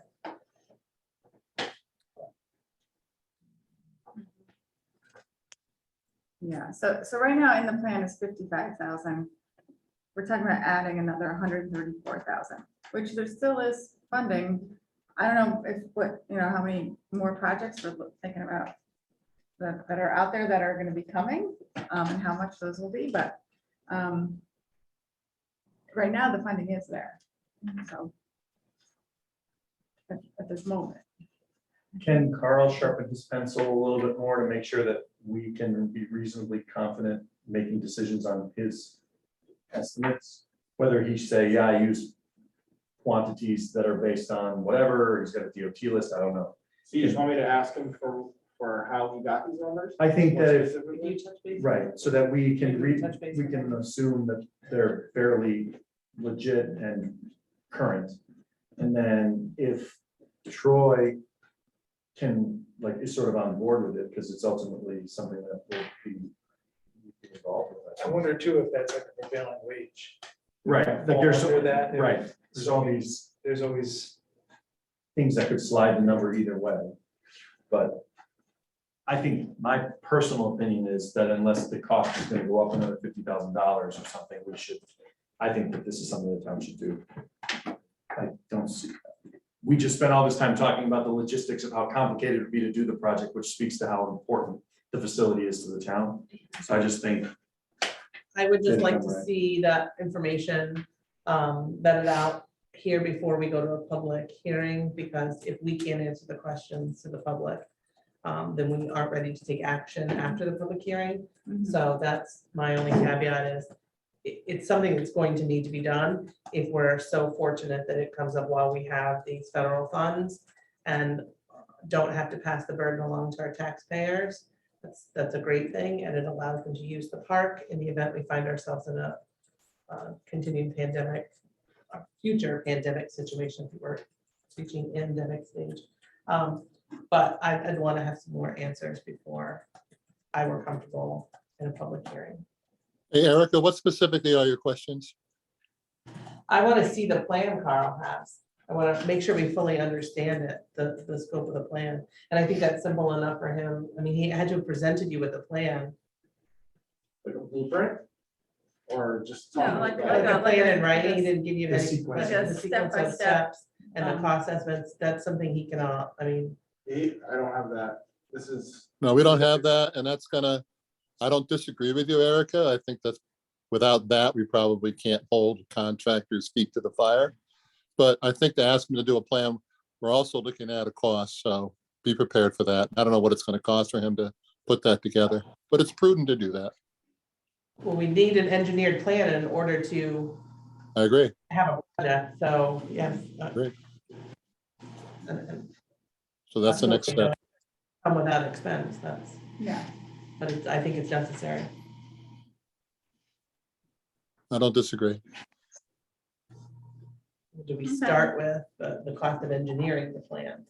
Yeah, so right now in the plan is 55,000. We're talking about adding another 134,000, which there still is funding. I don't know if how many more projects we're thinking about that are out there that are gonna be coming, and how much those will be, but right now the funding is there, so at this moment. Can Carl sharpen his pencil a little bit more to make sure that we can be reasonably confident making decisions on his estimates? Whether he say, yeah, I use quantities that are based on whatever, or he's got a DOT list, I don't know. So you just want me to ask him for how he got these numbers? I think More that if, specifically? Could you touch base? right, so that we can Maybe touch base we on can that. assume that they're fairly legit and current. And then if Troy can, like, is sort of on board with it, because it's ultimately something that will be involved with. I wonder too if that's like a prevailing wage. Right, like there's, Fall under that, if- right, there's all these There's always, things that could slide the number either way. But I think my personal opinion is that unless the cost is gonna go up another $50,000 or something, I think that this is something the town should do. I don't see, we just spent all this time talking about the logistics of how complicated it would be to do the project, which speaks to how important the facility is to the town. So I just think, I would just like to Right. see that information vetted out here before we go to a public hearing, because if we can't answer the questions to the public, then we aren't ready to take action after the public hearing. So that's my only caveat is it's something that's going to need to be done if we're so fortunate that it comes up while we have these federal funds and don't have to pass the burden along to our taxpayers. That's a great thing, and it allows them to use the park in the event we find ourselves in a continuing pandemic, a future pandemic situation, if we're reaching endemic stage. But I'd want to have some more answers before I were comfortable in a public hearing. Hey, Erica, what specifically are your questions? I want to see the plan Carl has. I want to make sure we fully understand it, the scope of the plan. And I think that's simple enough for him. I mean, he had to have presented you with a plan. Like a blueprint? Or just? Yeah, something like Like a- a plan in writing, he didn't give you The any sequence. questions, Like a the sequence of step-by-step, steps and the cost estimates. That's something he can, I mean, I don't have that. This is. No, we don't have that, and that's gonna, I don't disagree with you, Erica. I think that without that, we probably can't hold contractors' feet to the fire. But I think to ask them to do a plan, we're also looking at a cost, so be prepared for that. I don't know what it's gonna cost for him to put that together, but it's prudent to do that. well, we need an engineered plan in order to I agree. have a project, so, yes. Great. And So that's the next step. come without expense, that's, Yeah, but it's, I think it's necessary. I don't disagree. Do we start with the cost of engineering the plan?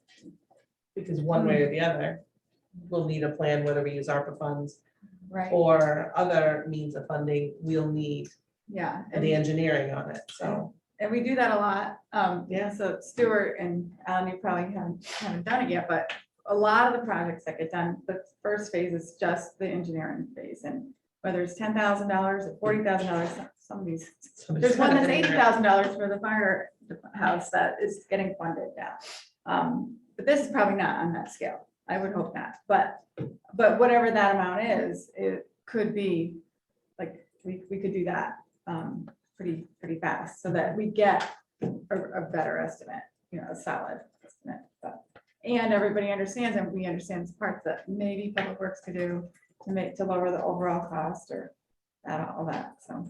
Because one way or the other, we'll need a plan, whether we use ARPA funds right, or other means of funding, we'll need yeah. the engineering on it, so. And we do that a lot. Yeah. So Stuart and Alan, you probably haven't done it yet, but a lot of the projects that get done, the first phase is just the engineering phase. And whether it's $10,000 or $40,000, some of these, there's one that's $80,000 for the firehouse that is getting funded now. But this is probably not on that scale. I would hope not. But whatever that amount is, it could be, like, we could do that pretty fast so that we get a better estimate, a solid estimate. And everybody understands, and we understand the parts that maybe Public Works could do to lower the overall cost or all that, so.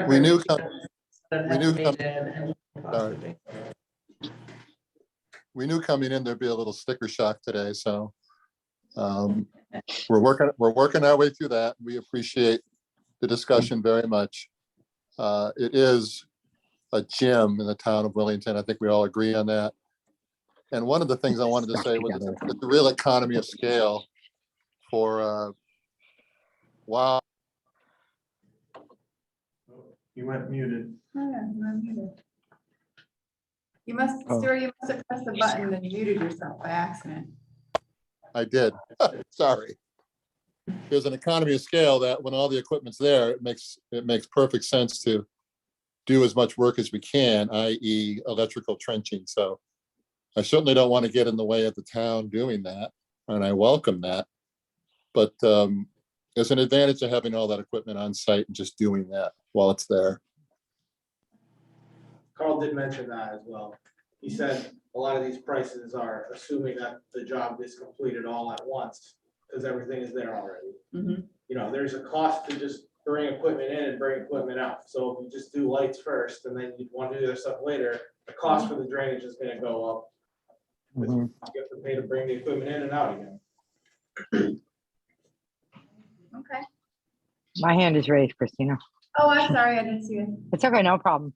We knew we knew coming in there'd be a little sticker shock today, so we're working our way through that. We appreciate the discussion very much. It is a gym in the town of Wellington. I think we all agree on that. And one of the things I wanted to say was it's a real economy of scale for, wow, You went muted. Oh, yeah, you're unmuted. You must, Oh. Stuart, you must have pressed the button and muted yourself by accident. I did. Sorry. There's an economy of scale that when all the equipment's there, it makes perfect sense to do as much work as we can, i.e. electrical trenching. So I certainly don't want to get in the way of the town doing that, and I welcome that. But there's an advantage to having all that equipment on site and just doing that while it's there. Carl did mention that as well. He said a lot of these prices are assuming that the job is completed all at once, because everything is there already. Mhm. You know, there's a cost to just bring equipment in and bring equipment out. So if you just do lights first and then you want to do their stuff later, the cost for the drainage is gonna go up. Because you have to pay to bring the equipment in and out again. Okay. My hand is raised, Christina. Oh, I'm sorry, I didn't see it. It's okay, no problem.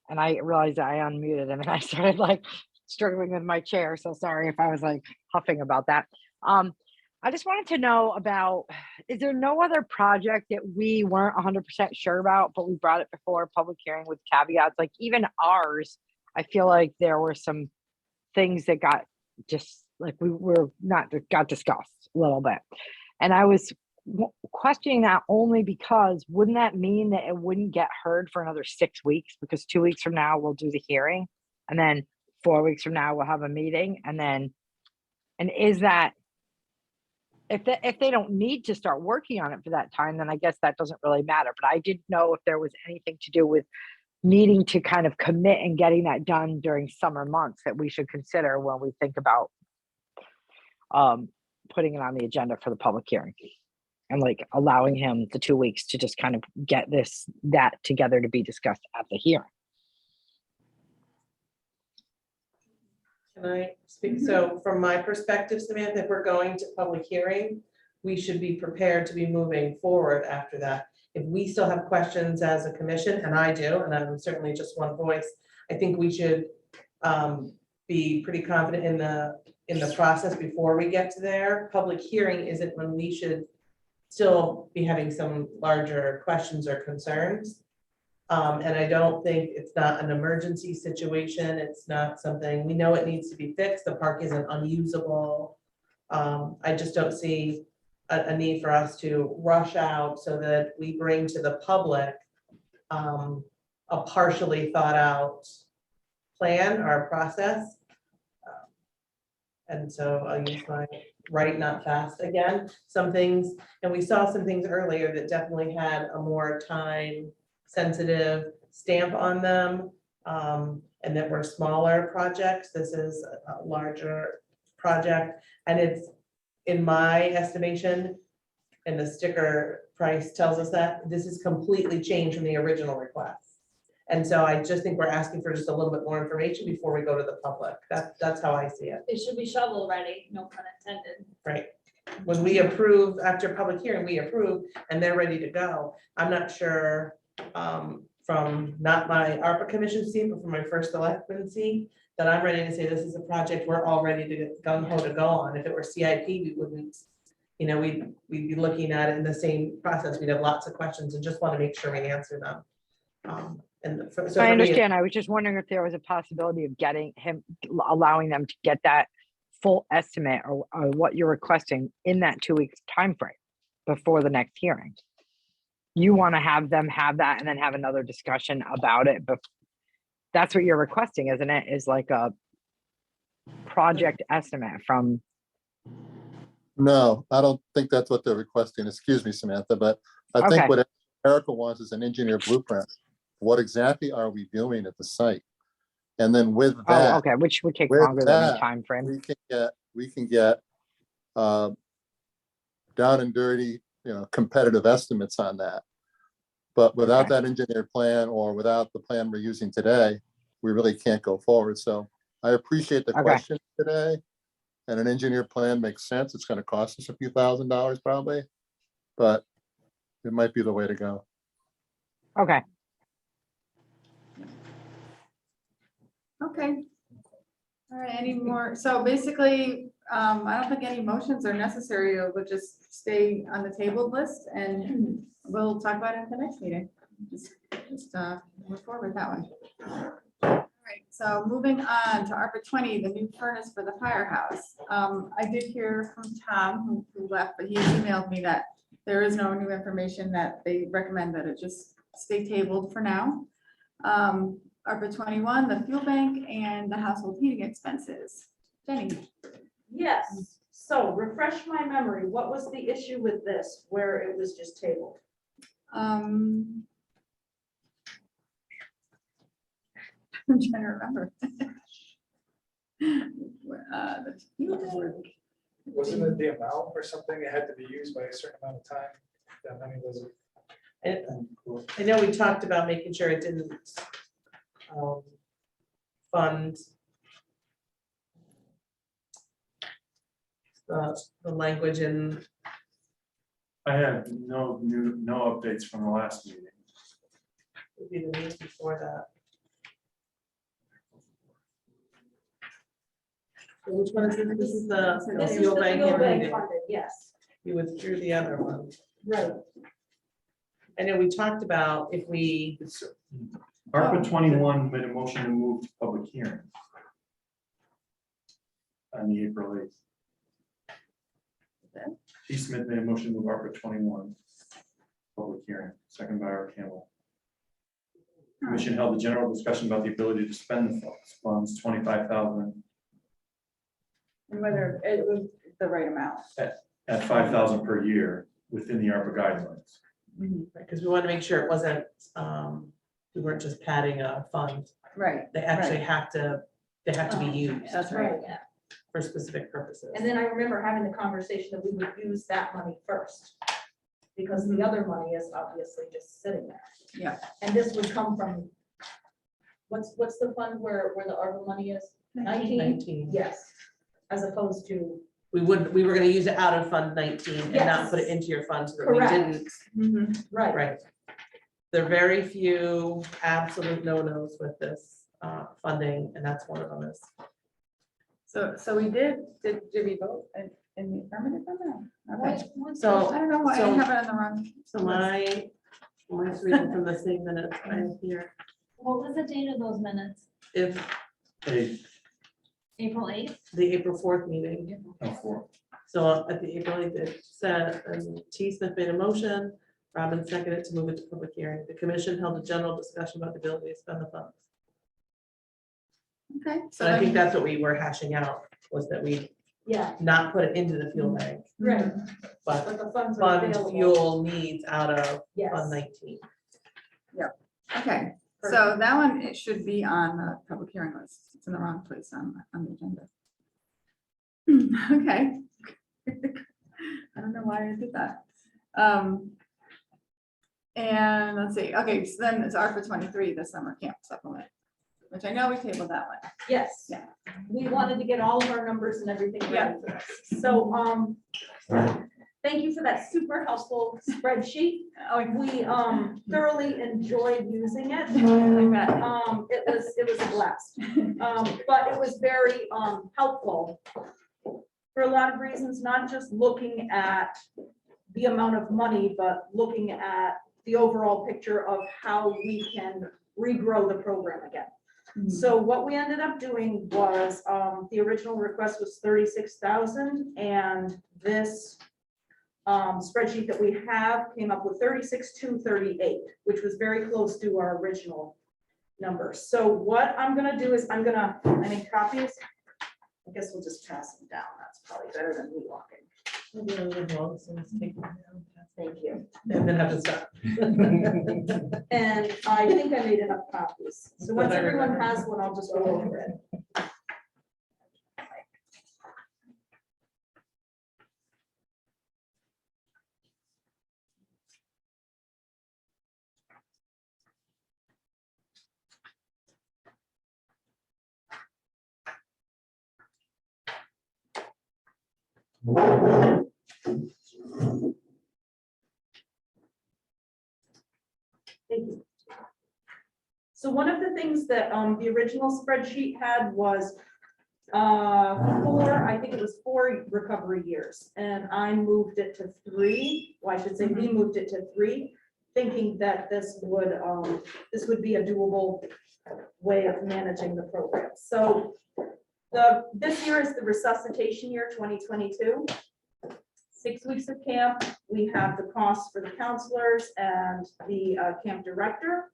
And I realized I unmuted him and I started like struggling with my chair. So sorry if I was like huffing about that. I just wanted to know about, is there no other project that we weren't 100% sure about, but we brought it before public hearing with caveats? Like even ours, I feel like there were some things that got just like we were not got discussed a little bit. And I was questioning that only because wouldn't that mean that it wouldn't get heard for another 6 weeks? Because 2 weeks from now we'll do the hearing, and then 4 weeks from now we'll have a meeting, and is that if they don't need to start working on it for that time, then I guess that doesn't really matter. But I didn't know if there was anything to do with needing to kind of commit and getting that done during summer months that we should consider when we think about putting it on the agenda for the public hearing, and like allowing him the 2 weeks to just kind of get that together to be discussed at the hearing. Can I speak? So from my perspective, Samantha, if we're going to public hearing, we should be prepared to be moving forward after that. If we still have questions as a commission, and I do, and I'm certainly just one voice, I think we should be pretty confident in the process before we get to there. Public hearing isn't when we should still be having some larger questions or concerns. And I don't think it's not an emergency situation. It's not something, we know it needs to be fixed. The park isn't unusable. I just don't see a need for us to rush out so that we bring to the public a partially thought out plan or process. And so I'll use my right, not fast again. Some things, and we saw some things earlier that definitely had a more time sensitive stamp on them, and that were smaller projects. This is a larger project, and it's, in my estimation, and the sticker price tells us that this is completely changed from the original request. And so I just think we're asking for just a little bit more information before we go to the public. That's how I see it. It should be shovel ready, no pun intended. Right. When we approve, after public hearing, we approve and they're ready to go. I'm not sure, from not my ARPA commission seat, but from my first selectman seat, that I'm ready to say this is a project we're all ready to get gung ho to go on. If it were CIP, we wouldn't, you know, we'd be looking at it in the same process. We'd have lots of questions and just want to make sure we answer them. So I understand. I was just wondering if there was a possibility of getting him, allowing them to get that full estimate or what you're requesting in that 2 weeks time frame before the next hearing. You want to have them have that and then have another discussion about it, but that's what you're requesting, isn't it? Is like a project estimate from. No, I don't think that's what they're requesting. Excuse me, Samantha, but I Okay. think what Erica wants is an engineer blueprint. What exactly are we doing at the site? And then with Oh, that, okay, which would take with longer than the that, time frame. we can get down and dirty, competitive estimates on that. But without Okay. that engineered plan or without the plan we're using today, we really can't go forward. So I appreciate the Okay. question today. And an engineered plan makes sense. It's going to cost us a few $1,000s probably, but it might be the way to go. Okay. Okay. All right, any more? So basically, I don't think any motions are necessary. We'll just stay on the tabled list and we'll talk about it at the next meeting. Just move forward with that one. All right, so moving on to ARPA 20, the new furnace for the firehouse. I did hear from Tom, who left, but he emailed me that there is no new information, that they recommend that it just stay tabled for now. ARPA 21, the fuel bank and the household heating expenses. Jenny? Yes, so refresh my memory, what was the issue with this, where it was just tabled? I'm trying to remember. The fuel bank. Wasn't it the amount or something? It had to be used by a certain amount of time. That money wasn't. I know we talked about making sure it didn't fund the language in. I have no updates from the last meeting. Would be the meeting before that. So which one is this? This is the This is fuel the bank. fuel and bank reading. funded, yes, You withdrew the other one. right. I know we talked about if we, ARPA 21 made a motion to move to public hearing on the April 8th. Okay. T. Smith made a motion to move ARPA 21 public hearing, second by Art Campbell. Commission held a general discussion about the ability to spend the funds, 25,000 And whether it was the right amount. at 5,000 per year within the ARPA guidelines. because we want to make sure it wasn't, we weren't just padding a fund. Right, They actually have to, they have to be used that's right. Yeah. for specific purposes. And then I remember having the conversation that we would use that money first, because the other money is obviously just sitting there. Yeah. And this would come from, what's the fund where the ARPA money is? 19? Yes, as opposed to, We were gonna use it out of Fund 19 and not put it Yes. into your fund so that we Correct. didn't, right, right. There are very few absolute no-nos with this funding, and that's one of them is. So we did we vote in the affirmative on that? Okay. So, I don't know why I so- have it on the wrong. so my reading from the same minutes I have here. What was the date of those minutes? If Hey, April 8th? the April 4th meeting, no, 4. so at the April 8th, it said, T. Smith made a motion, Robin seconded to move it to public hearing. The commission held a general discussion about the ability to spend the funds. Okay. So I think that's what we were hashing out, was that we yeah, not put it into the fuel bank, right, but but the funds are fund available. fuel needs out of Yes. Fund 19. Okay, so that one, it should be on the public hearing list. It's in the wrong place on the agenda. Okay. I don't know why I did that. And let's see, okay, so then it's ARPA 23, the summer camp supplement, which I know we tabled that one. Yes. Yeah. We wanted to get all of our numbers and everything Yeah. ready for this. So, thank you for that super helpful spreadsheet. Oh, We thoroughly enjoyed using it. I bet. It was a blast. But it was very helpful for a lot of reasons, not just looking at the amount of money, but looking at the overall picture of how we can regrow the program again. So what we ended up doing was, the original request was 36,000, and this spreadsheet that we have came up with 36,238, which was very close to our original number. So what I'm gonna do is I make copies. I guess we'll just pass them down. That's probably better than me walking. Thank you. And then have to stop. And I think I made enough copies. So once everyone has one, I'll just go over it. Thank you. So one one of the things that the original spreadsheet had was I think it was 4 recovery years, and I moved it to 3. Well, I should say we moved it to 3, thinking that this would be a doable way of managing the program. So this year is the resuscitation year, 2022. 6 weeks of camp. We have the costs for the counselors and the camp director.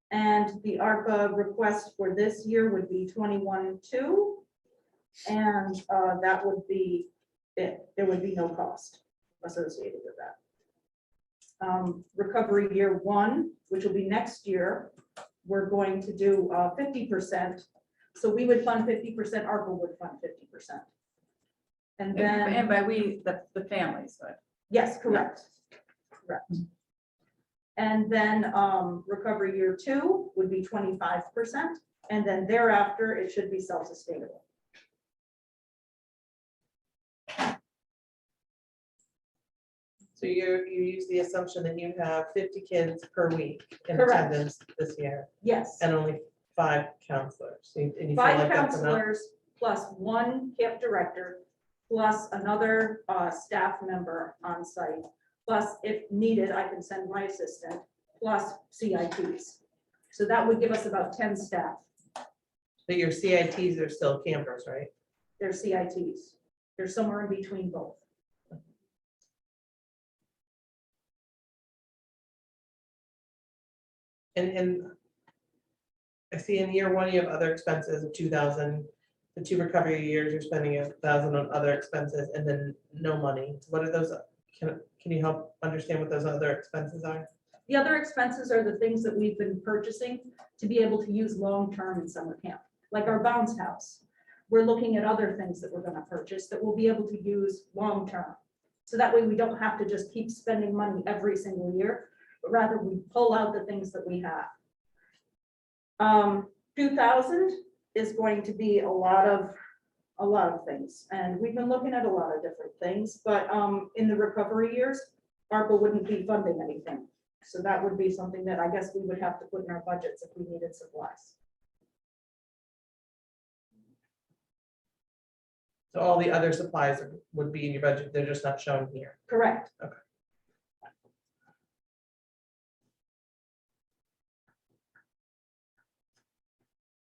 And the ARPA request for this year would be 21.2. And that would be it. There would be no cost associated with that. Recovery year 1, which will be next year, we're going to do 50%. So we would fund 50%, ARPA would fund 50%. And then, And by we, the families, but. yes, correct. Correct. And then recovery year 2 would be 25%. And then thereafter, it should be self-sustainable. So you use the assumption that you have 50 kids per week in Correct. attendance this year Yes. and only 5 counselors. And you feel 5 like that's enough? counselors plus 1 camp director, plus another staff member on site, plus if needed, I can send my assistant, plus CITs. So that would give us about 10 staff. But your CITs are still campers, right? They're CITs. They're somewhere in between both. And I see in year 1, you have other expenses of 2,000. The 2 recovery years, you're spending 1,000 on other expenses and then no money. What are those? Can you help understand what those other expenses are? The other expenses are the things that we've been purchasing to be able to use long-term in summer camp, like our bounce house. We're looking at other things that we're going to purchase that we'll be able to use long-term. So that way we don't have to just keep spending money every single year, but rather we pull out the things that we have. 2,000 is going to be a lot of things. And we've been looking at a lot of different things, but in the recovery years, ARPA wouldn't be funding anything. So that would be something that I guess we would have to put in our budgets if we needed supplies. So all the other supplies would be in your budget. They're just not shown here. Correct. Okay.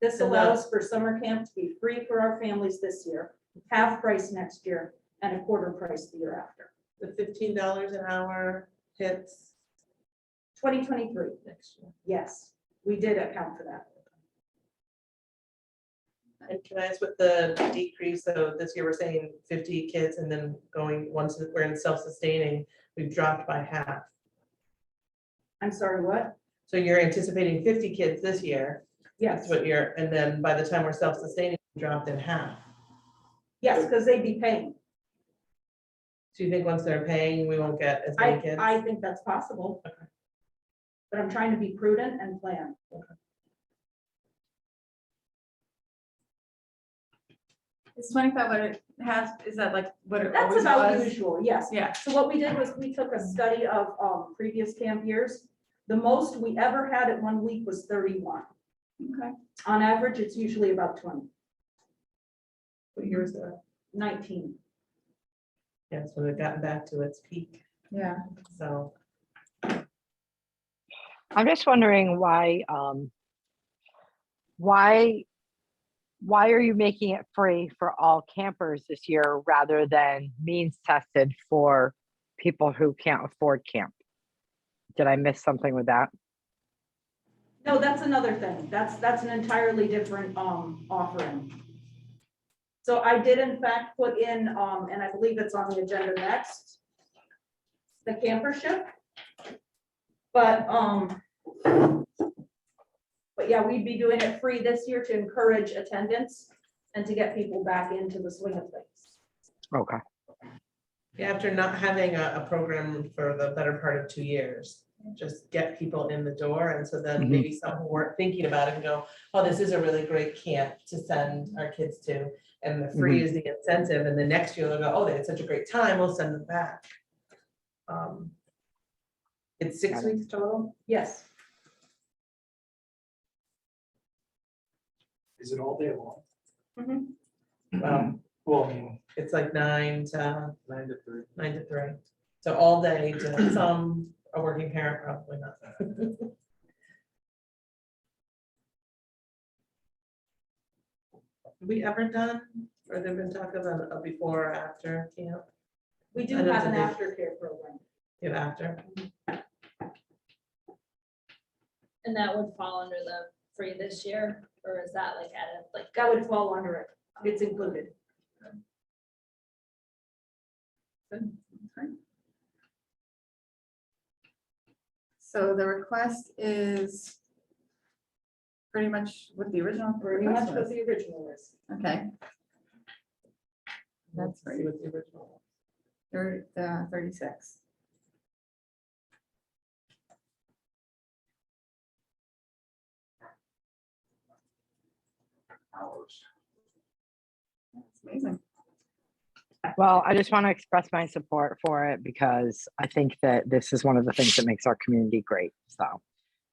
This allows for summer camp to be free for our families this year, half price next year, and a quarter price the year after. The $15 an hour hits 2023, next year. yes, we did account for that. And can I ask what the decrease, so this year we're saying 50 kids and then going, once we're in self-sustaining, we've dropped by half. I'm sorry, what? So you're anticipating 50 kids this year. Yes, That's what you're, and then by the time we're self-sustaining, we dropped in half. yes, because they'd be paying. So you think once they're paying, we won't get as many kids? I think that's possible. But I'm trying to be prudent and plan. Is 25 what it has, is that like what it That's always about was? usual, yes. Yeah, So what we did was we took a study of previous camp years. The most we ever had at 1 week was 31. okay. On average, it's usually about 20, What year is that? 19. Yeah, so we've gotten back to its peak, Yeah. so. I'm just wondering why are you making it free for all campers this year rather than means tested for people who can't afford camp? Did I miss something with that? No, that's another thing. That's an entirely different offering. So I did in fact put in, and I believe it's on the agenda next, the campership. But yeah, we'd be doing it free this year to encourage attendance and to get people back into the swing of things. Okay. Yeah, after not having a program for the better part of 2 years, just get people in the door. And so then maybe some who weren't thinking about it and go, oh, this is a really great camp to send our kids to. And the free is the incentive. And the next year they'll go, oh, they had such a great time, we'll send them back. It's 6 weeks total? Yes. Is it all day long? Well, Well, I mean, it's like 9 to 9 to 3. 9 to 3. So all day to some, a working parent, probably not. Have we ever done, or there been talk of a before or after camp? We do I know have an that aftercare program. Give after? And that would fall under the free this year, or is that like added, like? That would fall under it. It's included. So the request is pretty much what the original Pretty much request what was. the original is. Okay, That's Let's see what the original. 36. Hours. That's amazing. Well, I just want to express my support for it because I think that this is one of the things that makes our community great. So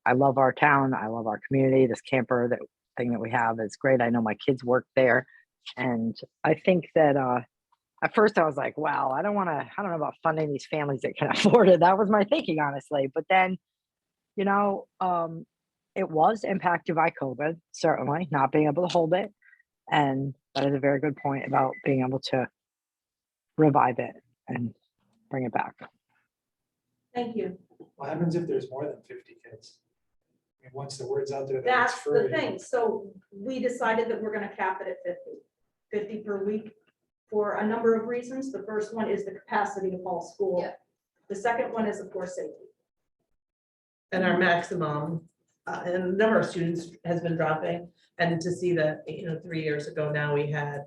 I love our town. I love our community. This camper thing that we have is great. I know my kids work there. And I think that at first I was like, wow, I don't know about funding these families that can afford it. That was my thinking, honestly. But then, you know, it was impacted by COVID, certainly, not being able to hold it. And that is a very good point about being able to revive it and bring it back. Thank you. what happens if there's more than 50 kids? I mean, once the word's out there that it's That's free. the thing. So we decided that we're gonna cap it at 50 per week for a number of reasons. The first one is the capacity of all school. Yeah. The second one is, of course, safety. And our maximum, and the number of students has been dropping. And to see that, 3 years ago now, we had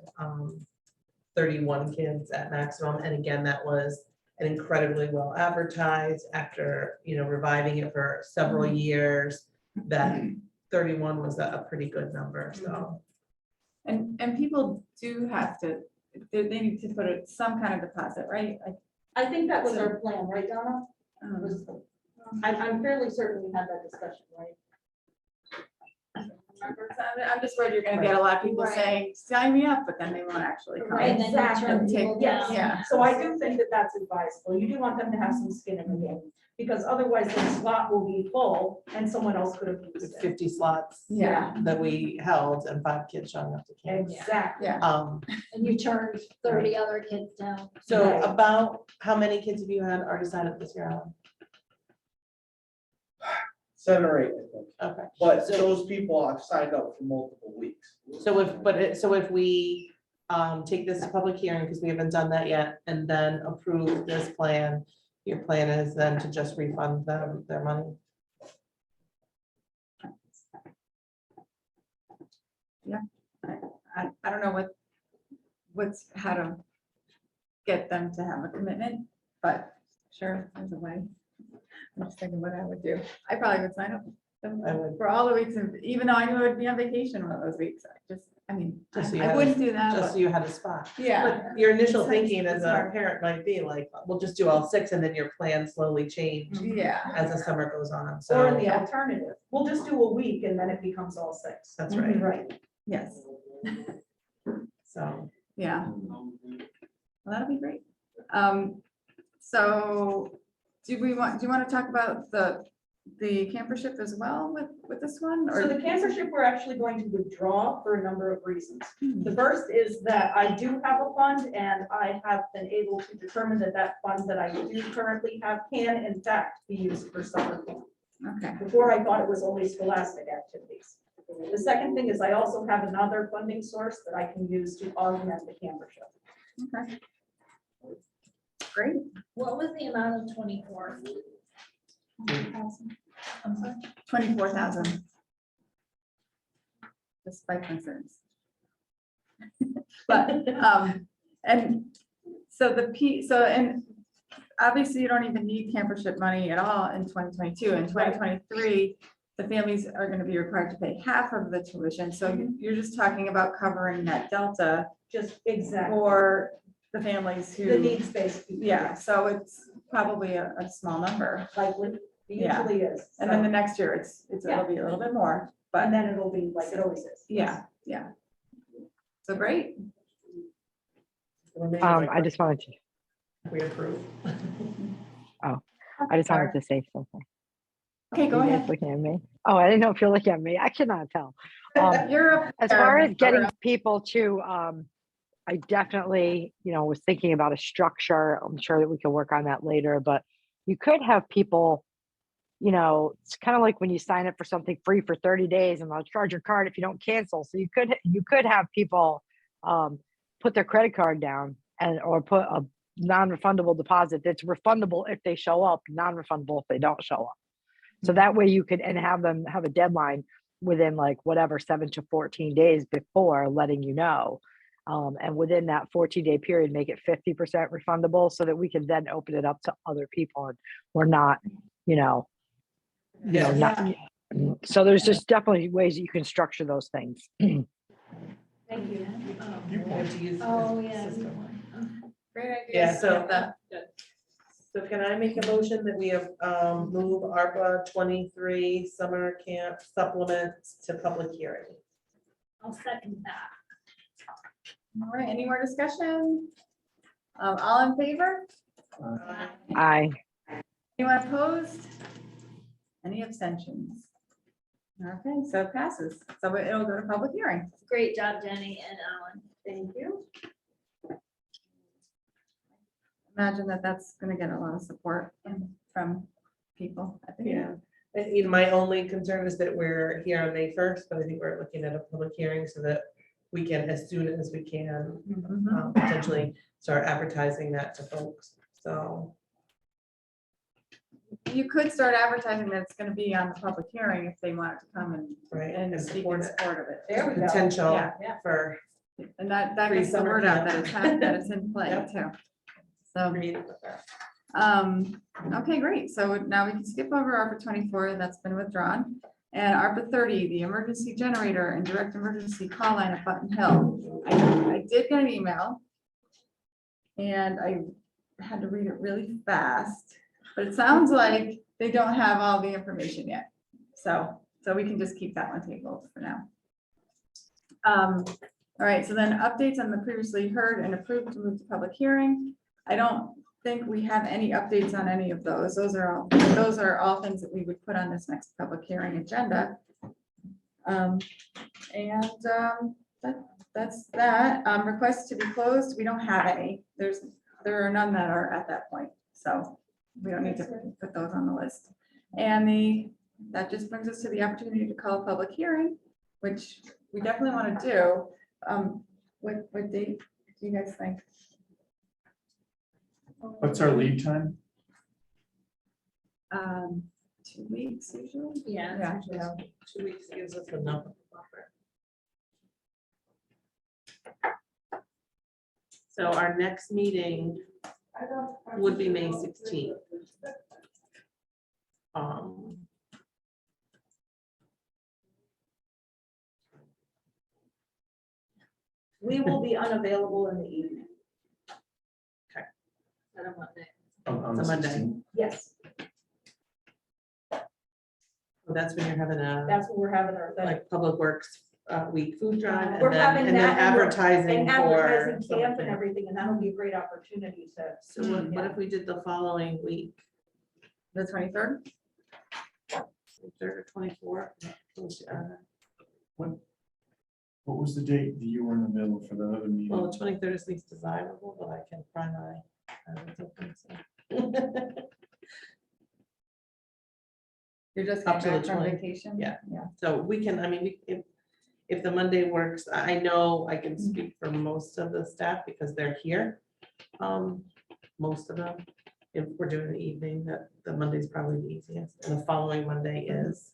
31 kids at maximum. And again, that was an incredibly well advertised after, reviving it for several years, that 31 was a pretty good number, so. And people do have to, they need to put some kind of deposit, right? I think that was our plan, right, Donna? Um, I'm fairly certain we had that discussion, right? I'm just worried you're gonna get a lot of people Right. saying, sign me up, but then they won't actually come. Right, and then you Exactly. turn Take- people yes, down. yeah. So I do think that that's advisable. You do want them to have some skin in the game, because otherwise the slot will be full and someone else could have used it. 50 slots Yeah. that we held and 5 kids showing up to camp. Exactly. Yeah. And you turned 30 other kids down. So Right. about how many kids have you had already signed up this year, Alan? 7 or 8, I think. Okay. But those people have signed up for multiple weeks. So if we take this to public hearing, because we haven't done that yet, and then approve this plan, your plan is then to just refund them their money? I don't know how to get them to have a commitment, but sure, there's a way. I'm just thinking what I would do. I probably would sign up I would. for all the weeks, and even though I knew I'd be on vacation one of those weeks, Just so you I had- wouldn't do that, Just but so you had a spot. yeah. But your initial It's thinking as a hard. parent might be like, we'll just do all 6 and then your plan slowly change Yeah. as the summer goes on, Or so the alternative, we'll just do a week and then it becomes all 6. that's right, Right. Yes, so. yeah. Well, that'll be great. So do you want to talk about the campership as well with this one? So the campership, we're actually going to withdraw for a number of reasons. The first is that I do have a fund and I have been able to determine that that fund that I do currently have can in fact be used for summer camp. Okay, Before I thought it was only scholastic activities. The second thing is I also have another funding source that I can use to augment the campership. okay. Great. What was the amount of 24? 24,000. Despite concerns. But, and so and obviously you don't even need campership money at all in 2022. In 2023, the families are going to be required to pay half of the tuition. So you're just talking about covering that delta Just exactly. for the families who. The needs-based. people, Yeah, yes, so it's probably a small number. Likely, it Yeah. usually is. And then the So, next year, it'll be a little bit more, but then it'll be like it always is. yeah, yeah. So great. I just wanted to, We approve. I just wanted to say something. Okay, go You guys ahead. looking at me? Oh, I didn't know if you're looking at me. I cannot tell. You're up As far there. as getting people to, I definitely, was thinking about a structure. I'm sure that we can work on that later, but you could have people, it's kind of like when you sign up for something free for 30 days and they'll charge your card if you don't cancel. So you could have people put their credit card down or put a non-refundable deposit that's refundable if they show up, non-refundable if they don't show up. So that way you could, and have them have a deadline within like whatever, 7 to 14 days before letting you know. And within that 14-day period, make it 50% refundable so that we can then open it up to other people and we're not, so there's just definitely ways that you can structure those things. Thank you. Oh, yeah. Great idea. Yeah, so- That. So can I make a motion that we have move ARPA 23 summer camp supplements to public hearing? I'll second that. All right, any more discussion? All in favor? I Anyone opposed? Any abstentions? Okay, so it passes. So it'll go to public hearing. Great job, Jenny and Alan. Thank you. Imagine that that's gonna get a lot of support from people. I think. Yeah. And, my only concern is that we're here on May 1st, but I think we're looking at a public hearing so that we can, as soon as we can, Mhm. potentially start advertising that to folks. So, You could start advertising that it's gonna be on the public hearing if they wanted to come right, and and speak support in it. support of it. There we go. Potential Yeah. for And that Free gets the summer word out camp. that it's in play Yep. too. So, creating with that. okay, great. So now we can skip over ARPA 24, that's been withdrawn. And ARPA 30, the emergency generator and direct emergency call line at Button Hill. I did get an email. And I had to read it really fast, but it sounds like they don't have all the information yet. So we can just keep that one tabled for now. All right, so then updates on the previously heard and approved to move to public hearing. I don't think we have any updates on any of those. Those are all things that we would put on this next public hearing agenda. That's that. Requests to be closed, we don't have any. There are none that are at that point, so we don't need to put those on the list. And that just brings us to the opportunity to call a public hearing, which we definitely want to do. What date do you guys think? What's our lead time? 2 weeks usually. Yeah. Yeah. 2 weeks gives us enough buffer. So our next meeting would be May 16th. We will be unavailable in the evening. I don't want that. On the It's a Monday. 16th? Yes, So that's when you're having a that's what we're having our, like Public Works week food drive We're and then having that and we're- advertising and for. advertising camp and something. everything, and that'll be a great opportunity to. So what if we did the following week, The 23rd? 3rd or 24th? What was the date that you weren't available for the other meeting? Well, the 23rd is least desirable, but I can try my. You're just Up getting to back the from 20. vacation? Yeah. Yeah. So we can, I mean, if the Monday works, I know I can speak for most of the staff because they're here. Most of them, if we're doing the evening, that the Monday's probably the easiest, and the following Monday is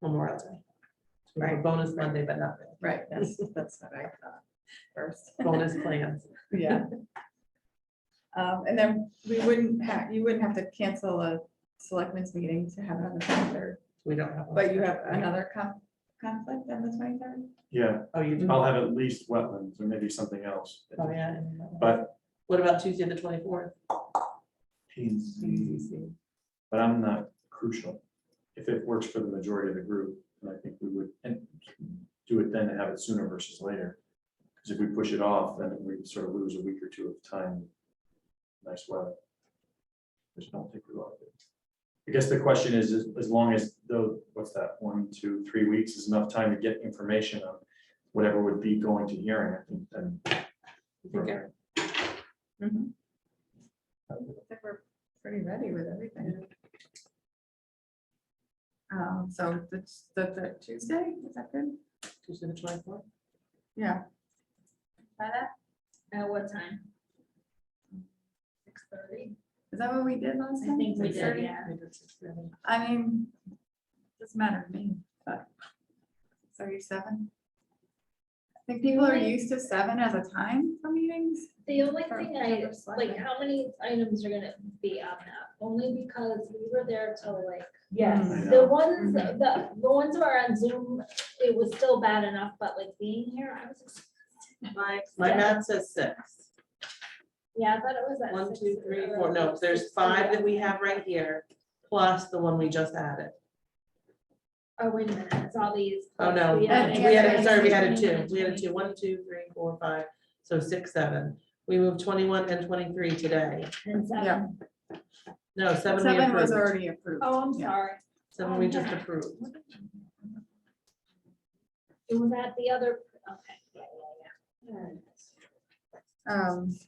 Memorial Day. So we have a bonus Monday, but not really. Right, that's what I thought first. Bonus plans. Yeah. And then you wouldn't have to cancel a selectmen's meeting to have it on the 23rd, We don't have. one. but you have another conflict on the 23rd? Yeah, Oh, you do? I'll have at least wetlands or maybe something else. Oh, yeah. But What about Tuesday, the 24th? P&Z, but I'm not crucial. if it works for the majority of the group, then I think we would, and do it then and have it sooner versus later. Because if we push it off, then we sort of lose a week or two of time. Nice weather. Just don't think we love it. I guess the question is, as long as the, what's that, 1, 2, 3 weeks is enough time to get information on whatever would be going to hearing, I think then. Okay. Mhm. I think we're pretty ready with everything. So the Tuesday, is that good? Tuesday the 24th. Yeah. Try that? At what time? 6:30. Is that what we did last I time? think we did, 6:30? yeah. I mean, doesn't matter to me, but 37. I think people are used to 7 as a time for meetings. The only For thing member selectmen. like, how many items are gonna be on that? Only because we were there till like, Yes. I the know. ones, the ones who are on Zoom, it was still bad enough, but like being here, I was. My math says 6. Yeah, I thought it was at. 1, 6 2, 3, or 4. No, there's 6 5 that we have right here, plus the one we just added. Oh, wait a minute, it's all these. Oh, no, We added- we added, added sorry, we 20 added 2. and We added 2. 1, 2, 3, 4, 5. So 6, 7. We moved 21 and 23 today. And seven. No, 7 we 7 was approved. already approved. Oh, I'm Yeah. sorry. 7 we just approved. It was at the other, okay. Yeah.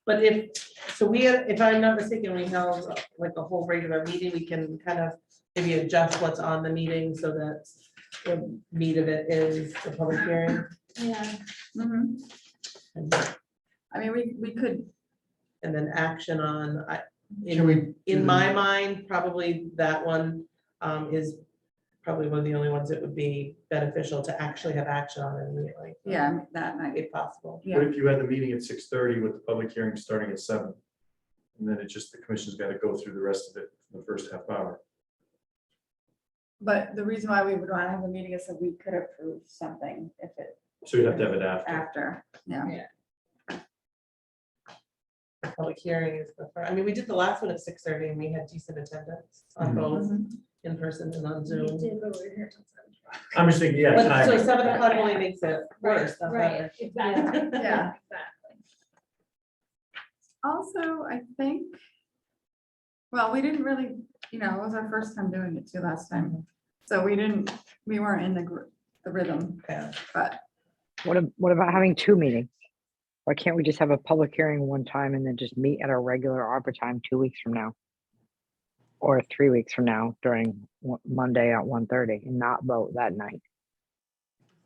But if, so we had, if I'm not mistaken, we held like a whole regular meeting, we can kind of maybe adjust what's on the meeting so that the meat of it is the public hearing. Yeah. Mhm. And I mean, we could, and then action on, Can we in do my mind, probably that one is probably one of the only ones that would be beneficial to actually have action on immediately. yeah, that night. If possible. What Yeah, if you had the meeting at 6:30 with the public hearing starting at 7? And then it's just, the commission's got to go through the rest of it in the first half hour. but the reason why we would want to have a meeting is so we could approve something if it So you'd have to have it after. after, yeah. Public hearing is the first, I mean, we did the last one at 6:30 and we had decent attendance on Mhm. both Mhm. in person and on We Zoom. did, but we were here till 7 o'clock. I'm just thinking, yeah. But so timing. 7 o'clock only makes it worse, not Right, better. exactly. Yeah. Exactly. Also, I think, well, we didn't really, it was our first time doing it too last time. So we weren't in the rhythm, Yeah. but What about having 2 meetings? Why can't we just have a public hearing one time and then just meet at our regular ARPA time 2 weeks from now? Or 3 weeks from now during Monday at 1:30 and not vote that night?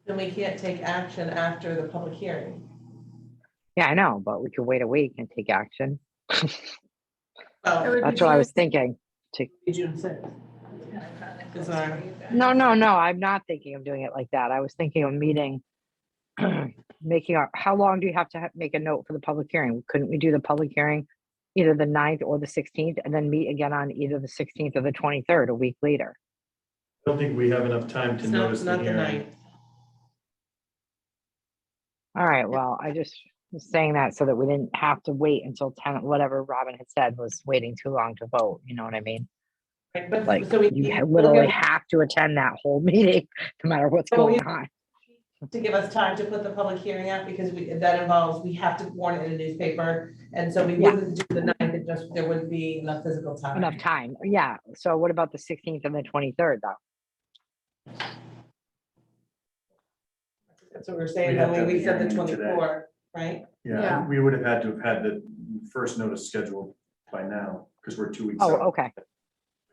Then we can't take action after the public hearing. Yeah, I know, but we could wait a week and take action. it Oh, would be That's what I was Tuesday. thinking. June 6th. Is our- No, I'm not thinking of doing it like that. I was thinking of meeting, how long do you have to make a note for the public hearing? Couldn't we do the public hearing either the 9th or the 16th and then meet again on either the 16th or the 23rd, a week later? I don't think we have enough time to It's not, notice the not the hearing. 9th. All right, well, I just was saying that so that we didn't have to wait until 10, whatever Robin had said was waiting too long to vote, you know what I mean? Right, but Like, so we you we'll literally give- have to attend that whole meeting, no matter what's Well, going on. to give us time to put the public hearing out, because that involves, we have to warn it in a newspaper. And so we Yeah. wouldn't do the 9th, it just, there wouldn't be enough physical time. Enough time, yeah. So what about the 16th and the 23rd, though? That's what we were saying, We'd have when to we have said the the hearing today. 24th, right? Yeah, Yeah. we would have had to have had the first notice scheduled by now, because we're 2 weeks Oh, out. okay,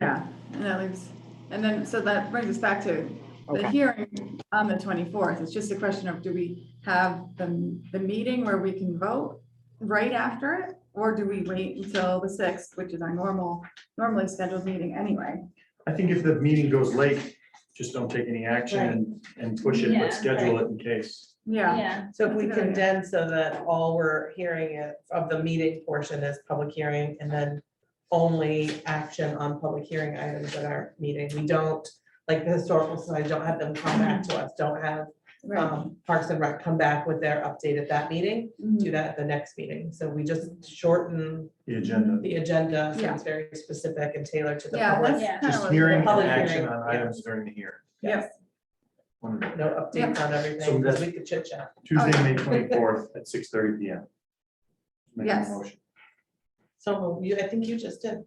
Yeah, and that leaves, and then, so that brings us back to the okay. hearing on the 24th. It's just a question of, do we have the meeting where we can vote right after it? Or do we wait until the 6th, which is our normally scheduled meeting anyway? I think if the meeting goes late, just don't take any action and push it, Yeah, but schedule it in case. Yeah, Yeah, So if we That's a good idea. condense so that all we're hearing of the meeting portion is public hearing, and then only action on public hearing items at our meeting. We don't, like the historical society, don't have them come back to us, don't have Parks and Rec come back with their update at that meeting, do that at the next meeting. So we just shorten The agenda, the agenda, so Yeah. it's very specific and tailored to the Yeah, public. that's Yeah. kind of just what. hearing and Public action hearing, on yeah. items during the hearing. Yes. Wonderful. No updates on everything, because we could chit chat. Tuesday, May 24th at 6:30 PM. Make a Yes. motion. So I think you just did.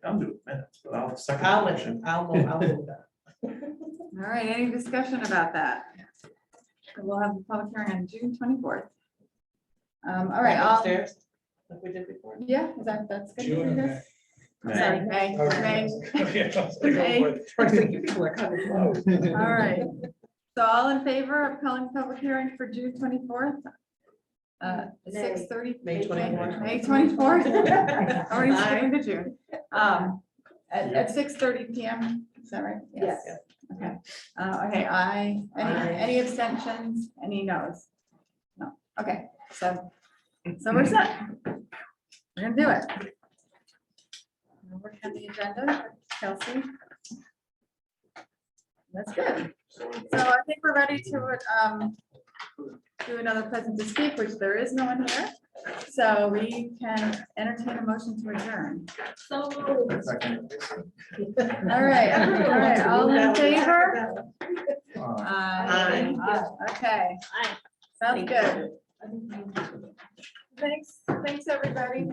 I'm doing minutes, but I'll second. I'll the mention, motion. I'll move that. All right, any discussion about that? We'll have the public hearing on June 24th. All right, Back I'll, Upstairs, like we did before. yeah, that's good. for June you and guys? May. Sorry, May, May. May. I was thinking people are coming close. All right. So all in favor of calling public hearing for June 24th? 6:30. May 24th. May 24th. Already Aye. skipping to June. At 6:30 PM, is that right? Yes. Okay, okay, Aye. any abstentions, any no's? No, okay, so we're set. We're gonna do it. We'll work on the agenda, Kelsey. That's good. So I think we're ready to do another present to speak, which there is no one here. So we can entertain a motion to adjourn. So. Second. All right, all in favor? Aye. Okay, Aye. sounds good. Thanks, everybody.